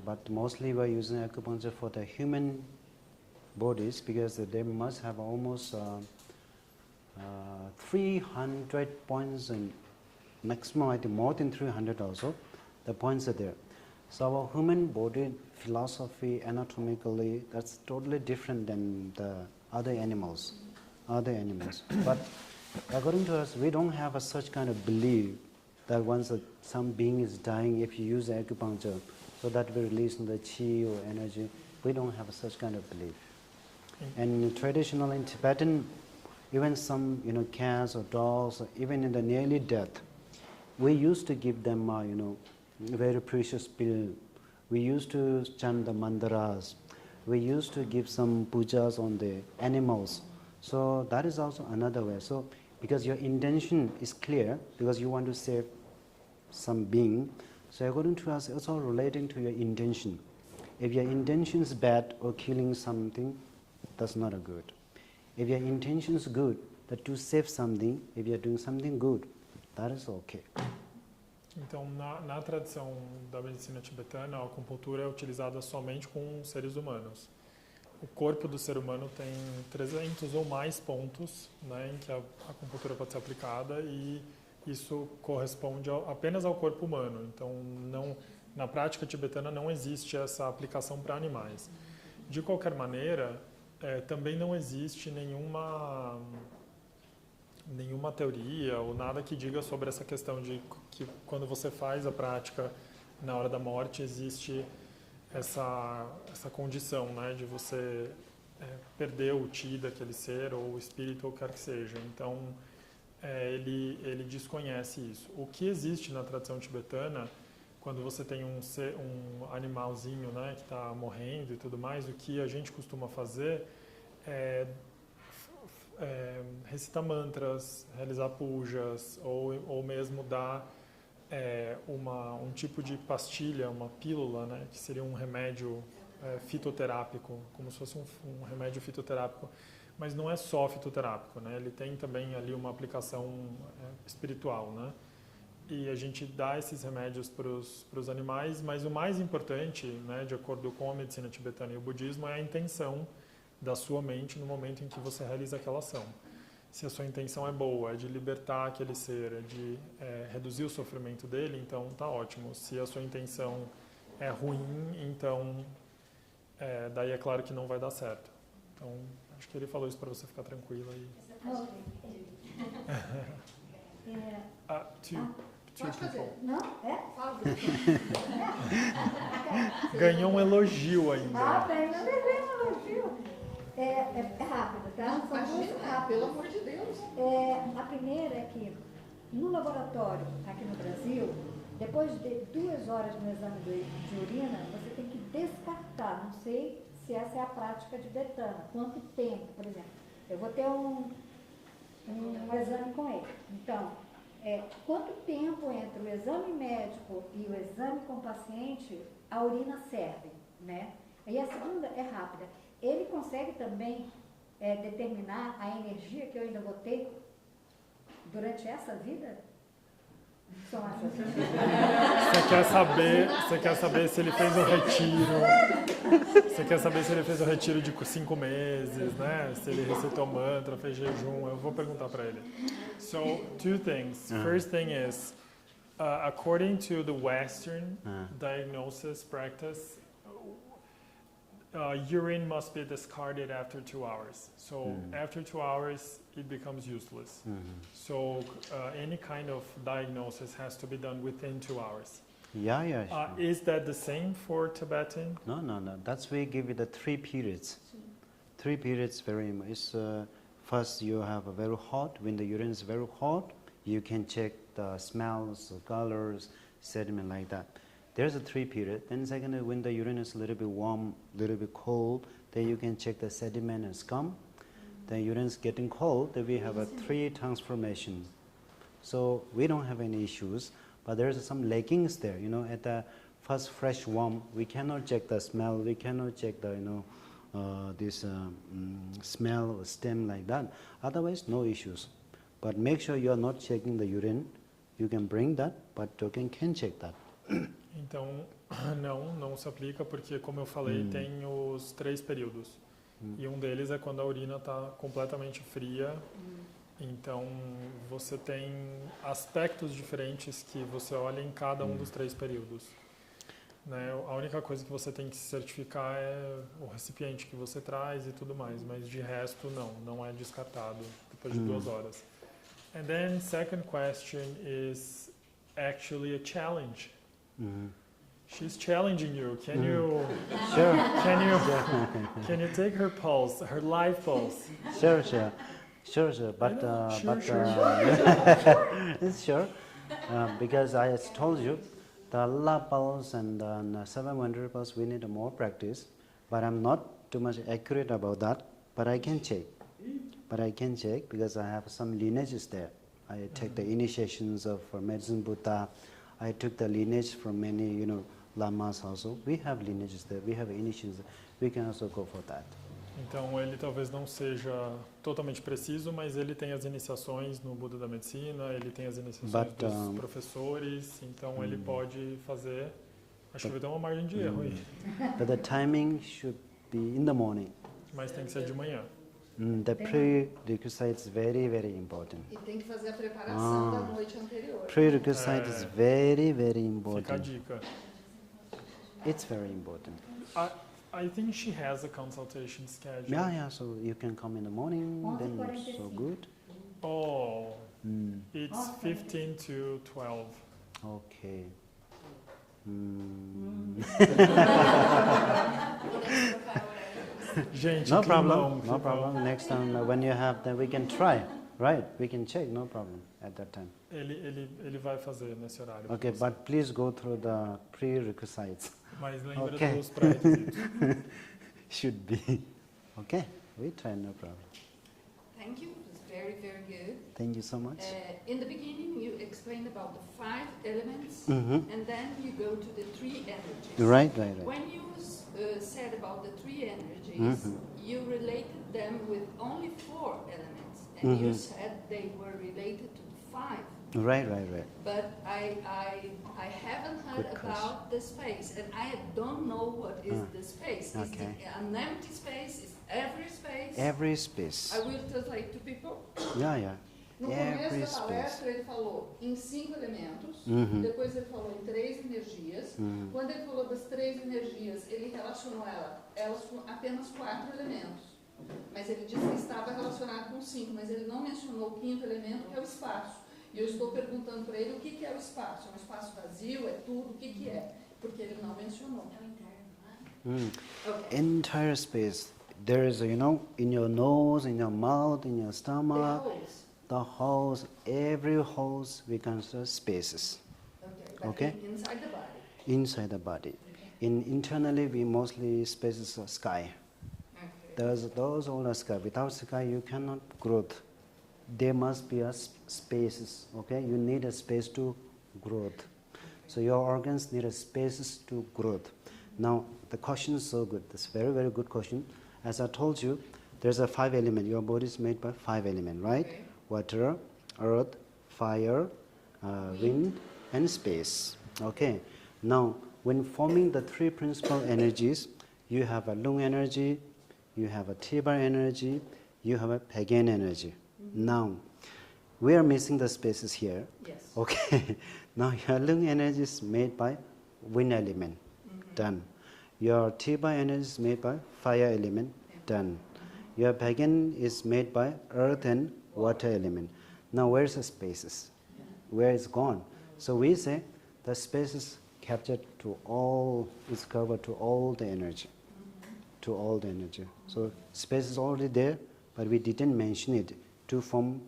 But mostly we're using acupuncture for the human bodies because they must have almost 300 points and maximum, I think more than 300 also, the points are there. So our human body philosophy, anatomically, that's totally different than the other animals. But according to us, we don't have such kind of belief that once some being is dying, if you use acupuncture, so that will release the chi or energy. We don't have such kind of belief. And traditional in Tibetan, even some cats or dogs, even in the nearly death, we used to give them very precious pill. We used to chant the mandaras. We used to give some pujas on the animals. So that is also another way. So because your intention is clear, because you want to save some being, so according to us, it's all relating to your intention. If your intention is bad or killing something, that's not a good. If your intention is good, that to save something, if you're doing something good, that is okay. Então, na tradição da medicina tibetana, a acupuntura é utilizada somente com seres humanos. O corpo do ser humano tem 300 ou mais pontos, né, em que a acupuntura pode ser aplicada, e isso corresponde apenas ao corpo humano. Então, na prática tibetana não existe essa aplicação para animais. De qualquer maneira, também não existe nenhuma teoria ou nada que diga sobre essa questão de que quando você faz a prática na hora da morte existe essa condição, né, de você perder o chi daquele ser ou o espírito ou quer que seja. Então ele desconhece isso. O que existe na tradição tibetana, quando você tem um animalzinho, né, que está morrendo e tudo mais, o que a gente costuma fazer é recitar mantras, realizar pujas, ou mesmo dar um tipo de pastilha, uma pílula, né, que seria um remédio fitoterápico, como se fosse um remédio fitoterápico, mas não é só fitoterápico, né, ele tem também ali uma aplicação espiritual, né, e a gente dá esses remédios para os animais, mas o mais importante, né, de acordo com a medicina tibetana e o budismo, é a intenção da sua mente no momento em que você realiza aquela ação. Se a sua intenção é boa, é de libertar aquele ser, é de reduzir o sofrimento dele, então tá ótimo. Se a sua intenção é ruim, então daí é claro que não vai dar certo. Então, acho que ele falou isso para você ficar tranquila. Pode fazer. Não? Fala. Ganhou um elogio ainda. Bem, não levei um elogio. É rápido, tá? São duas rápidas. Pelo amor de Deus. A primeira é que, no laboratório, aqui no Brasil, depois de 2 horas no exame de urina, você tem que descartar. Não sei se essa é a prática tibetana. Quanto tempo, por exemplo. Eu vou ter um exame com ele. Então, quanto tempo entre o exame médico e o exame com o paciente a urina serve, né? E a segunda é rápida. Ele consegue também determinar a energia que eu ainda vou ter durante essa vida? São essas. Você quer saber se ele fez um retiro? Você quer saber se ele fez um retiro de 5 meses, né? Se ele recitou mantra, fez jejum? Eu vou perguntar para ele. So, 2 things. First thing is, according to the Western diagnosis practice, urine must be discarded after 2 hours. So after 2 hours, it becomes useless. So any kind of diagnosis has to be done within 2 hours. Yeah, sure. Is that the same for Tibetan? No. That's why we give you the 3 periods. 3 periods very much. It's, first you have a very hot. When the urine is very hot, you can check the smells, the colors, sediment like that. There's a 3 period. Then second, when the urine is a little bit warm, little bit cold, then you can check the sediment and scum. The urine is getting cold, then we have a 3 transformation. So we don't have any issues, but there's some lackings there. You know, at the first fresh warm, we cannot check the smell, we cannot check the this smell or stem like that. Otherwise, no issues. But make sure you are not checking the urine. You can bring that, but you can check that. Então, não se aplica porque, como eu falei, tem os 3 períodos. E um deles é quando a urina está completamente fria. Então, você tem aspectos diferentes que você olha em cada um dos 3 períodos. Né? A única coisa que você tem que se certificar é o recipiente que você traz e tudo mais, mas de resto não é descartado depois de 2 horas. And then second question is actually a challenge. She's challenging you. Can you Sure. can you take her pulse, her live pulse? Sure. But it's sure. Because I has told you, the lab pulse and the 700 pulse, we need more practice. But I'm not too much accurate about that. But I can check. Because I have some lineages there. I take the initiations of medicine Buddha. I took the lineage from many, lamas also. We have lineages there. We have initiations. We can also go for that. Então, ele talvez não seja totalmente preciso, mas ele tem as iniciações no Buda da Medicina, ele tem as iniciações dos professores, então ele pode fazer. Acho que vai ter uma margem de erro aí. But the timing should be in the morning. Mas tem que ser de manhã. The prerequisite is very, very important. E tem que fazer a preparação da noite anterior. Prerequisite is very, very Fica a important. dica. It's very important. I think she has a consultation schedule. Yeah, so you can come in the morning, then so good. Oh, it's 15 to 12. Okay. Gente, No climão, problem, no problem. Next time when you have, then we can try, right? We can check, no problem at that time. Ele vai fazer nesse horário. Okay, but please go through the prerequisites. Mas lembra Okay. dos pré-requisitos. Should be. Okay, we try, no problem. Thank you. It was very, very good. Thank you so much. In the beginning, you explained about the 5 elements, Mm-hmm. and then you go to the 3 energies. Right. When you said about the 3 energies, you related them with only 4 elements, and you said they were related to 5. Right. But I haven't heard Good about the space, and I don't know what is the space. Is Okay. an empty space? Is every space? Every space. I will translate to people. Yeah. No Every começo da space. palestra ele falou em 5 elementos, depois ele falou em 3 energias. Quando ele falou das 3 energias, ele relacionou elas com apenas 4 elementos. Mas ele disse que estava relacionado com 5, mas ele não mencionou o 5º elemento, que é o espaço. E eu estou perguntando para ele o que é o espaço. É um espaço vazio? É tudo? O que é? Porque ele não mencionou. Okay. Entire space. There is, in your nose, in your mouth, in your The stomach, holes. the holes, every holes we consider spaces. Okay. Okay. But inside the body. Inside the body. Internally, we mostly spaces of sky. Okay. Those all are sky. Without sky, you cannot growth. There must be a spaces. Okay, you need a space to growth. So your organs need a spaces to growth. Now the question is so good. That's very, very good question. As I told you, there's a 5 element. Your body is made by 5 elements, right? Okay. Water, earth, fire, wind, and space. Okay. Now, when forming the 3 principal energies, you have a lung energy, you have a tiber energy, you have a pagan energy. Now, we are missing the spaces here. Yes. Okay. Now, your lung energy is made by wind element. Done. Your tiber energy is made by fire element. Done. Your pagan is made by earth and water element. Now, where's the spaces? Where it's gone? So we say the spaces captured to all, it's covered to all the energy. To all the energy. So space is already there, but we didn't mention it to form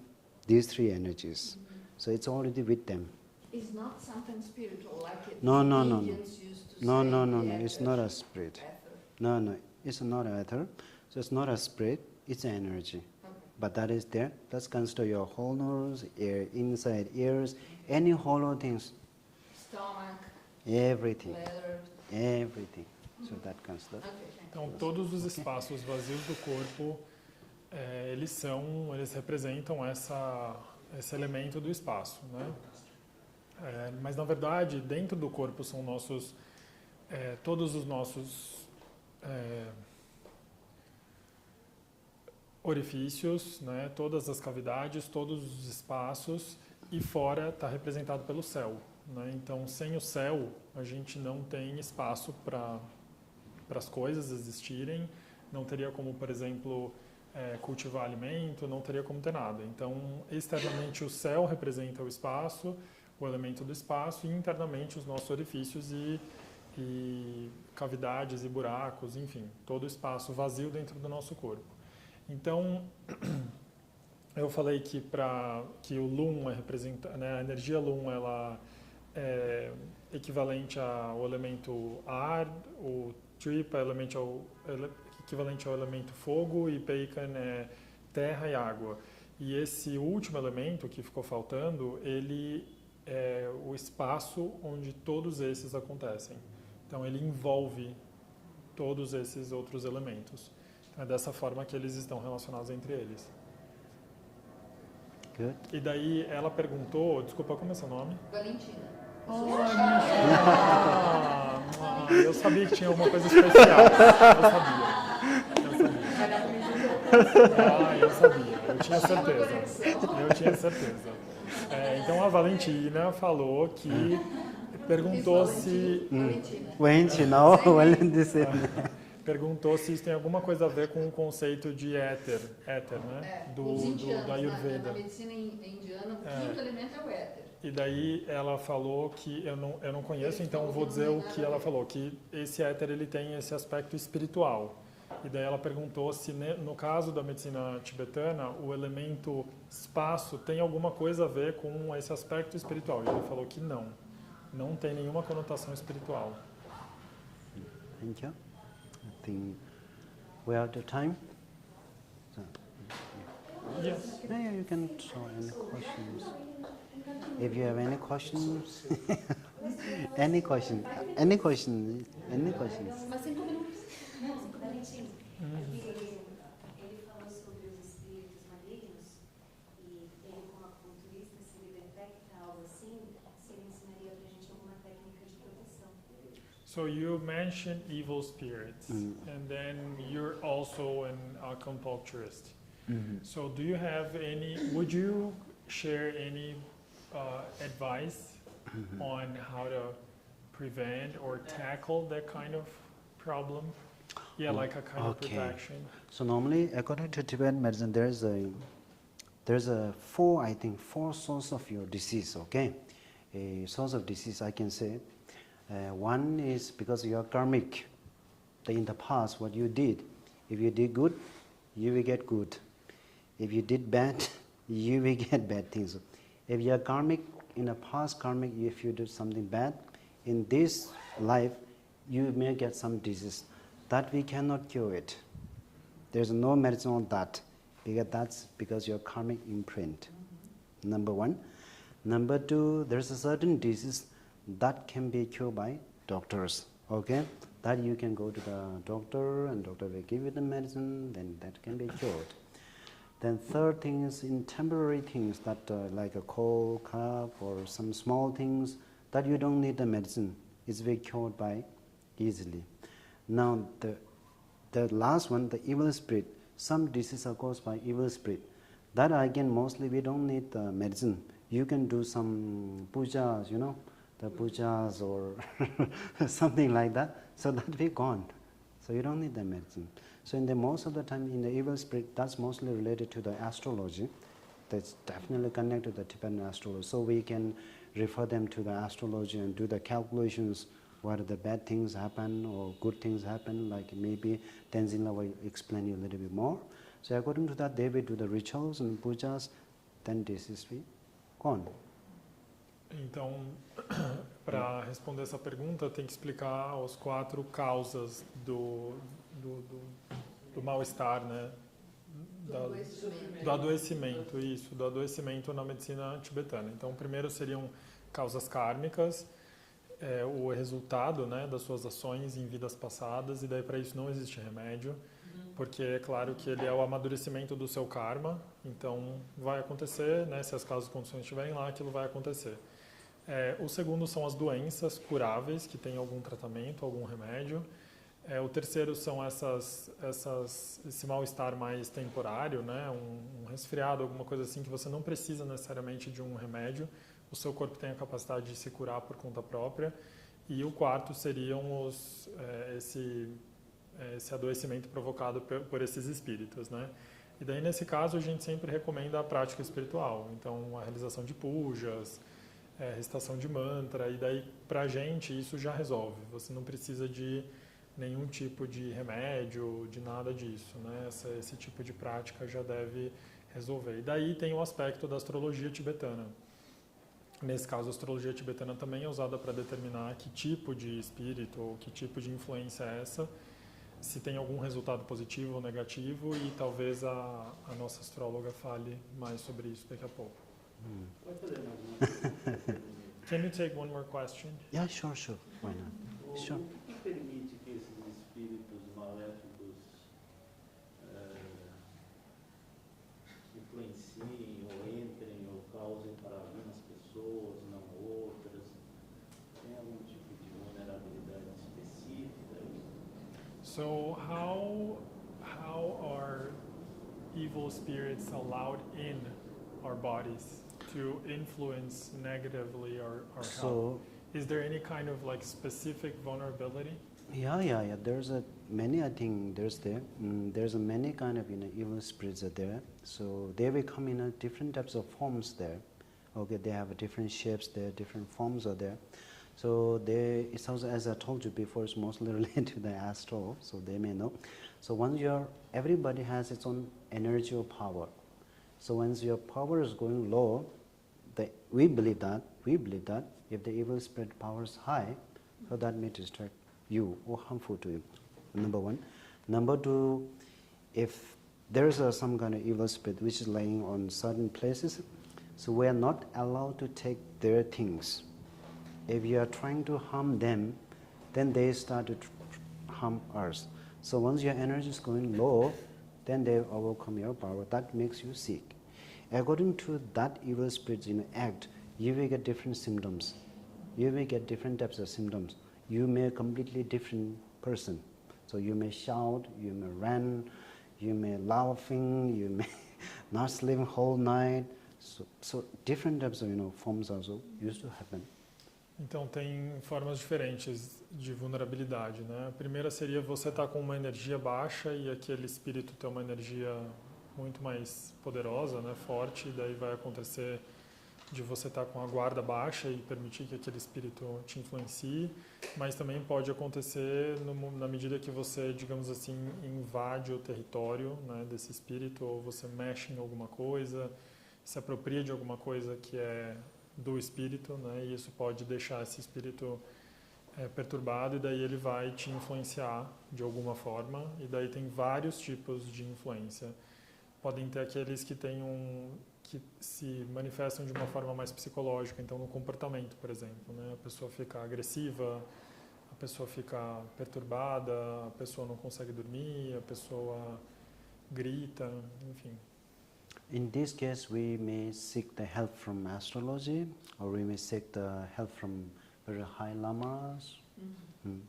these three energies. So it's already with them. It's not something spiritual like it. No, no, no, no. Indians used to No, say no, no, the no. It's ether. not a spirit. Ether. No, no. It's not an ether. So it's not a spirit. It's an energy. Okay. But that is there. Let's consider your whole nose, ear, inside ears, any hollow things, Stomach, everything, bladder. everything. So that consider. Okay, thank Então, you. todos os espaços vazios do corpo, eles representam esse elemento do espaço, né? Mas, na verdade, dentro do corpo são todos os nossos orifícios, né? Todas as cavidades, todos os espaços, e fora está representado pelo céu, né? Então, sem o céu, a gente não tem espaço para as coisas existirem, não teria como, por exemplo, cultivar alimento, não teria como ter nada. Então, externamente o céu representa o espaço, o elemento do espaço, e internamente os nossos orifícios e cavidades e buracos, enfim, todo o espaço vazio dentro do nosso corpo. Então, eu falei que o Lum né, a energia Lum, ela é equivalente ao elemento ar, o Trip é equivalente ao elemento fogo, e Peikan é terra e água. E esse último elemento que ficou faltando, ele é o espaço onde todos esses acontecem. Então, ele envolve todos esses outros elementos. Então, é dessa forma que eles estão relacionados entre eles. Good. E daí ela perguntou, desculpa, como é seu nome? Valentina. Eu sabia que tinha alguma coisa especial. Eu sabia. Eu tinha certeza. Então a Valentina falou que perguntou se perguntou se isso tem alguma coisa a ver com o conceito de éter, né? Os indianos, da Ayurveda. na medicina indiana, o quinto elemento é o éter. E daí ela falou que eu não conheço, então vou dizer o que ela falou, que esse éter ele tem esse aspecto espiritual. E daí ela perguntou se no caso da medicina tibetana o elemento espaço tem alguma coisa a ver com esse aspecto espiritual. E ele falou que não tem nenhuma conotação espiritual. Thank you. I think we are out of time. So, Yes. yeah, you can throw any questions. If you have any questions, any questions. Mas 5 minutos. Valentim, ele falou sobre os espíritos malignos e ele, como acupunturista, se ele detecta algo assim, se ele ensinaria pra gente alguma técnica de proteção. So you mentioned evil spirits, and then you're also an acupuncturist. So do you have would you share any advice on how to prevent or tackle that kind of problem? Yeah, like a kind of protection. So normally, according to Tibetan medicine, there's a four sources of your disease. Okay, a source of disease I can say. One is because you are karmic. In the past, what you did, if you did good, you will get good. If you did bad, you will get bad things. If you are karmic, in the past karmic, if you did something bad, in this life, you may get some disease. That we cannot cure it. There's no medicine on that, because that's because your karmic imprint. Number one. Number two, there's a certain disease that can be cured by doctors. Okay, that you can go to the doctor, and doctor will give you the medicine. Then that can be cured. Then third thing is in temporary things that like a cold, cough, or some small things that you don't need the medicine. It's be cured by easily. Now the last one, the evil spirit. Some disease are caused by evil spirit. That again mostly we don't need the medicine. You can do some pujas, the pujas or something like that. So that will be gone. So you don't need the medicine. So most of the time in the evil spirit, that's mostly related to the astrology. That's definitely connected to the Tibetan astrology. So we can refer them to the astrology and do the calculations whether the bad things happen or good things happen, like maybe Tenzin will explain you a little bit more. So according to that, they will do the rituals and pujas, then this is gone. Então, para responder essa pergunta, tem que explicar as 4 causas do mal-estar, né? Do adoecimento, isso, do adoecimento na medicina tibetana. Então, primeiro seriam causas kármicas, o resultado, né, das suas ações em vidas passadas, e daí para isso não existe remédio, porque é claro que ele é o amadurecimento do seu karma, então vai acontecer, né, se as causas e condições estiverem lá, aquilo vai acontecer. O segundo são as doenças curáveis, que têm algum tratamento, algum remédio. O terceiro são esse mal-estar mais temporário, né? Um resfriado, alguma coisa assim, que você não precisa necessariamente de um remédio. O seu corpo tem a capacidade de se curar por conta própria. E o quarto seriam esse adoecimento provocado por esses espíritos, né? E daí, nesse caso, a gente sempre recomenda a prática espiritual. Então, a realização de pujas, recitação de mantra, e daí, pra gente, isso já resolve. Você não precisa de nenhum tipo de remédio, de nada disso, né? Esse tipo de prática já deve resolver. E daí tem o aspecto da astrologia tibetana. Nesse caso, a astrologia tibetana também é usada para determinar que tipo de espírito ou que tipo de influência é essa, se tem algum resultado positivo ou negativo, e talvez a nossa astróloga fale mais sobre isso daqui a pouco. Can you take one more question? Yeah, sure. Why not? Sure. O que permite que esses espíritos maléficos influenciem ou entrem ou causem para algumas pessoas, não outras? Tem algum tipo de vulnerabilidade específica? So how are evil spirits allowed in our bodies to influence negatively our health? So, is there any kind of like specific vulnerability? Yeah. There's many. I think there's many kind of evil spirits are there. So they will come in different types of forms there. Okay, they have different shapes there, different forms are there. So it's also, as I told you before, it's mostly related to the astral. So they may know. So once everybody has its own energy or power. So once your power is going low, we believe that if the evil spirit power is high, so that may distract you or harmful to you. Number one. Number two, if there is some kind of evil spirit which is lying on certain places, so we are not allowed to take their things. If you are trying to harm them, then they start to harm us. So once your energy is going low, then they overcome your power. That makes you sick. According to that evil spirit's act, you will get different symptoms. You will get different types of symptoms. You may a completely different person. So you may shout, you may run, you may laughing, you may not sleeping whole night. So different types of forms also used to happen. Então tem formas diferentes de vulnerabilidade, né? A primeira seria você estar com uma energia baixa e aquele espírito ter uma energia muito mais poderosa, né, forte, e daí vai acontecer de você estar com a guarda baixa e permitir que aquele espírito te influencie, mas também pode acontecer na medida que você, digamos assim, invade o território, né, desse espírito, ou você mexe em alguma coisa, se apropria de alguma coisa que é do espírito, né, e isso pode deixar esse espírito perturbado, e daí ele vai te influenciar de alguma forma, e daí tem vários tipos de influência. Podem ter aqueles que se manifestam de uma forma mais psicológica, então no comportamento, por exemplo, né? A pessoa fica agressiva, a pessoa fica perturbada, a pessoa não consegue dormir, a pessoa grita, enfim. In this case, we may seek the help from astrology, or we may seek the help from very high lamas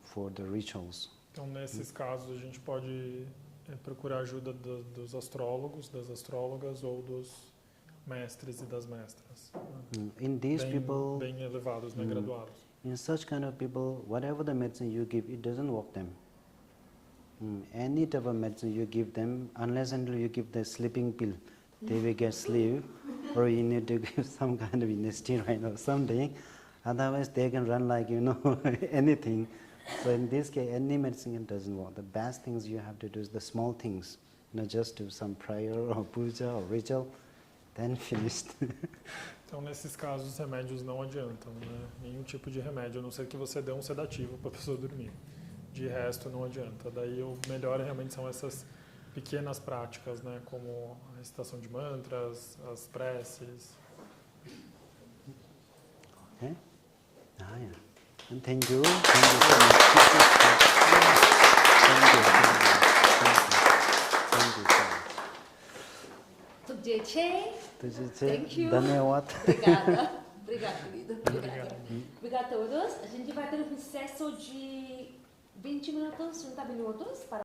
for the rituals. Então, nesses casos, a gente pode procurar ajuda dos astrólogos, das astrólogas ou dos mestres e das mestras. In these people, bem elevados, né, graduados. In such kind of people, whatever the medicine you give, it doesn't work them. Any type of medicine you give them, unless until you give the sleeping pill, they will get sleep. or you need to give some kind of steroid or something. Otherwise, they can run like, anything. So in this case, any medicine it doesn't work. The best things you have to do is the small things. Just do some prayer or puja or ritual, then finished. Então, nesses casos, os remédios não adiantam, né? Nenhum tipo de remédio, a não ser que você dê um sedativo para a pessoa dormir. De resto, não adianta. Daí, o melhor realmente são essas pequenas práticas, né? Como a recitação de mantras, as preces. Okay? Yeah. And thank you. Thank you so much. Thank you so much. Thank you. Dhanyawad. Obrigada. Obrigada, querida. Obrigada. Obrigada a todos. A gente vai ter um recesso de 20 minutos, 30 minutos para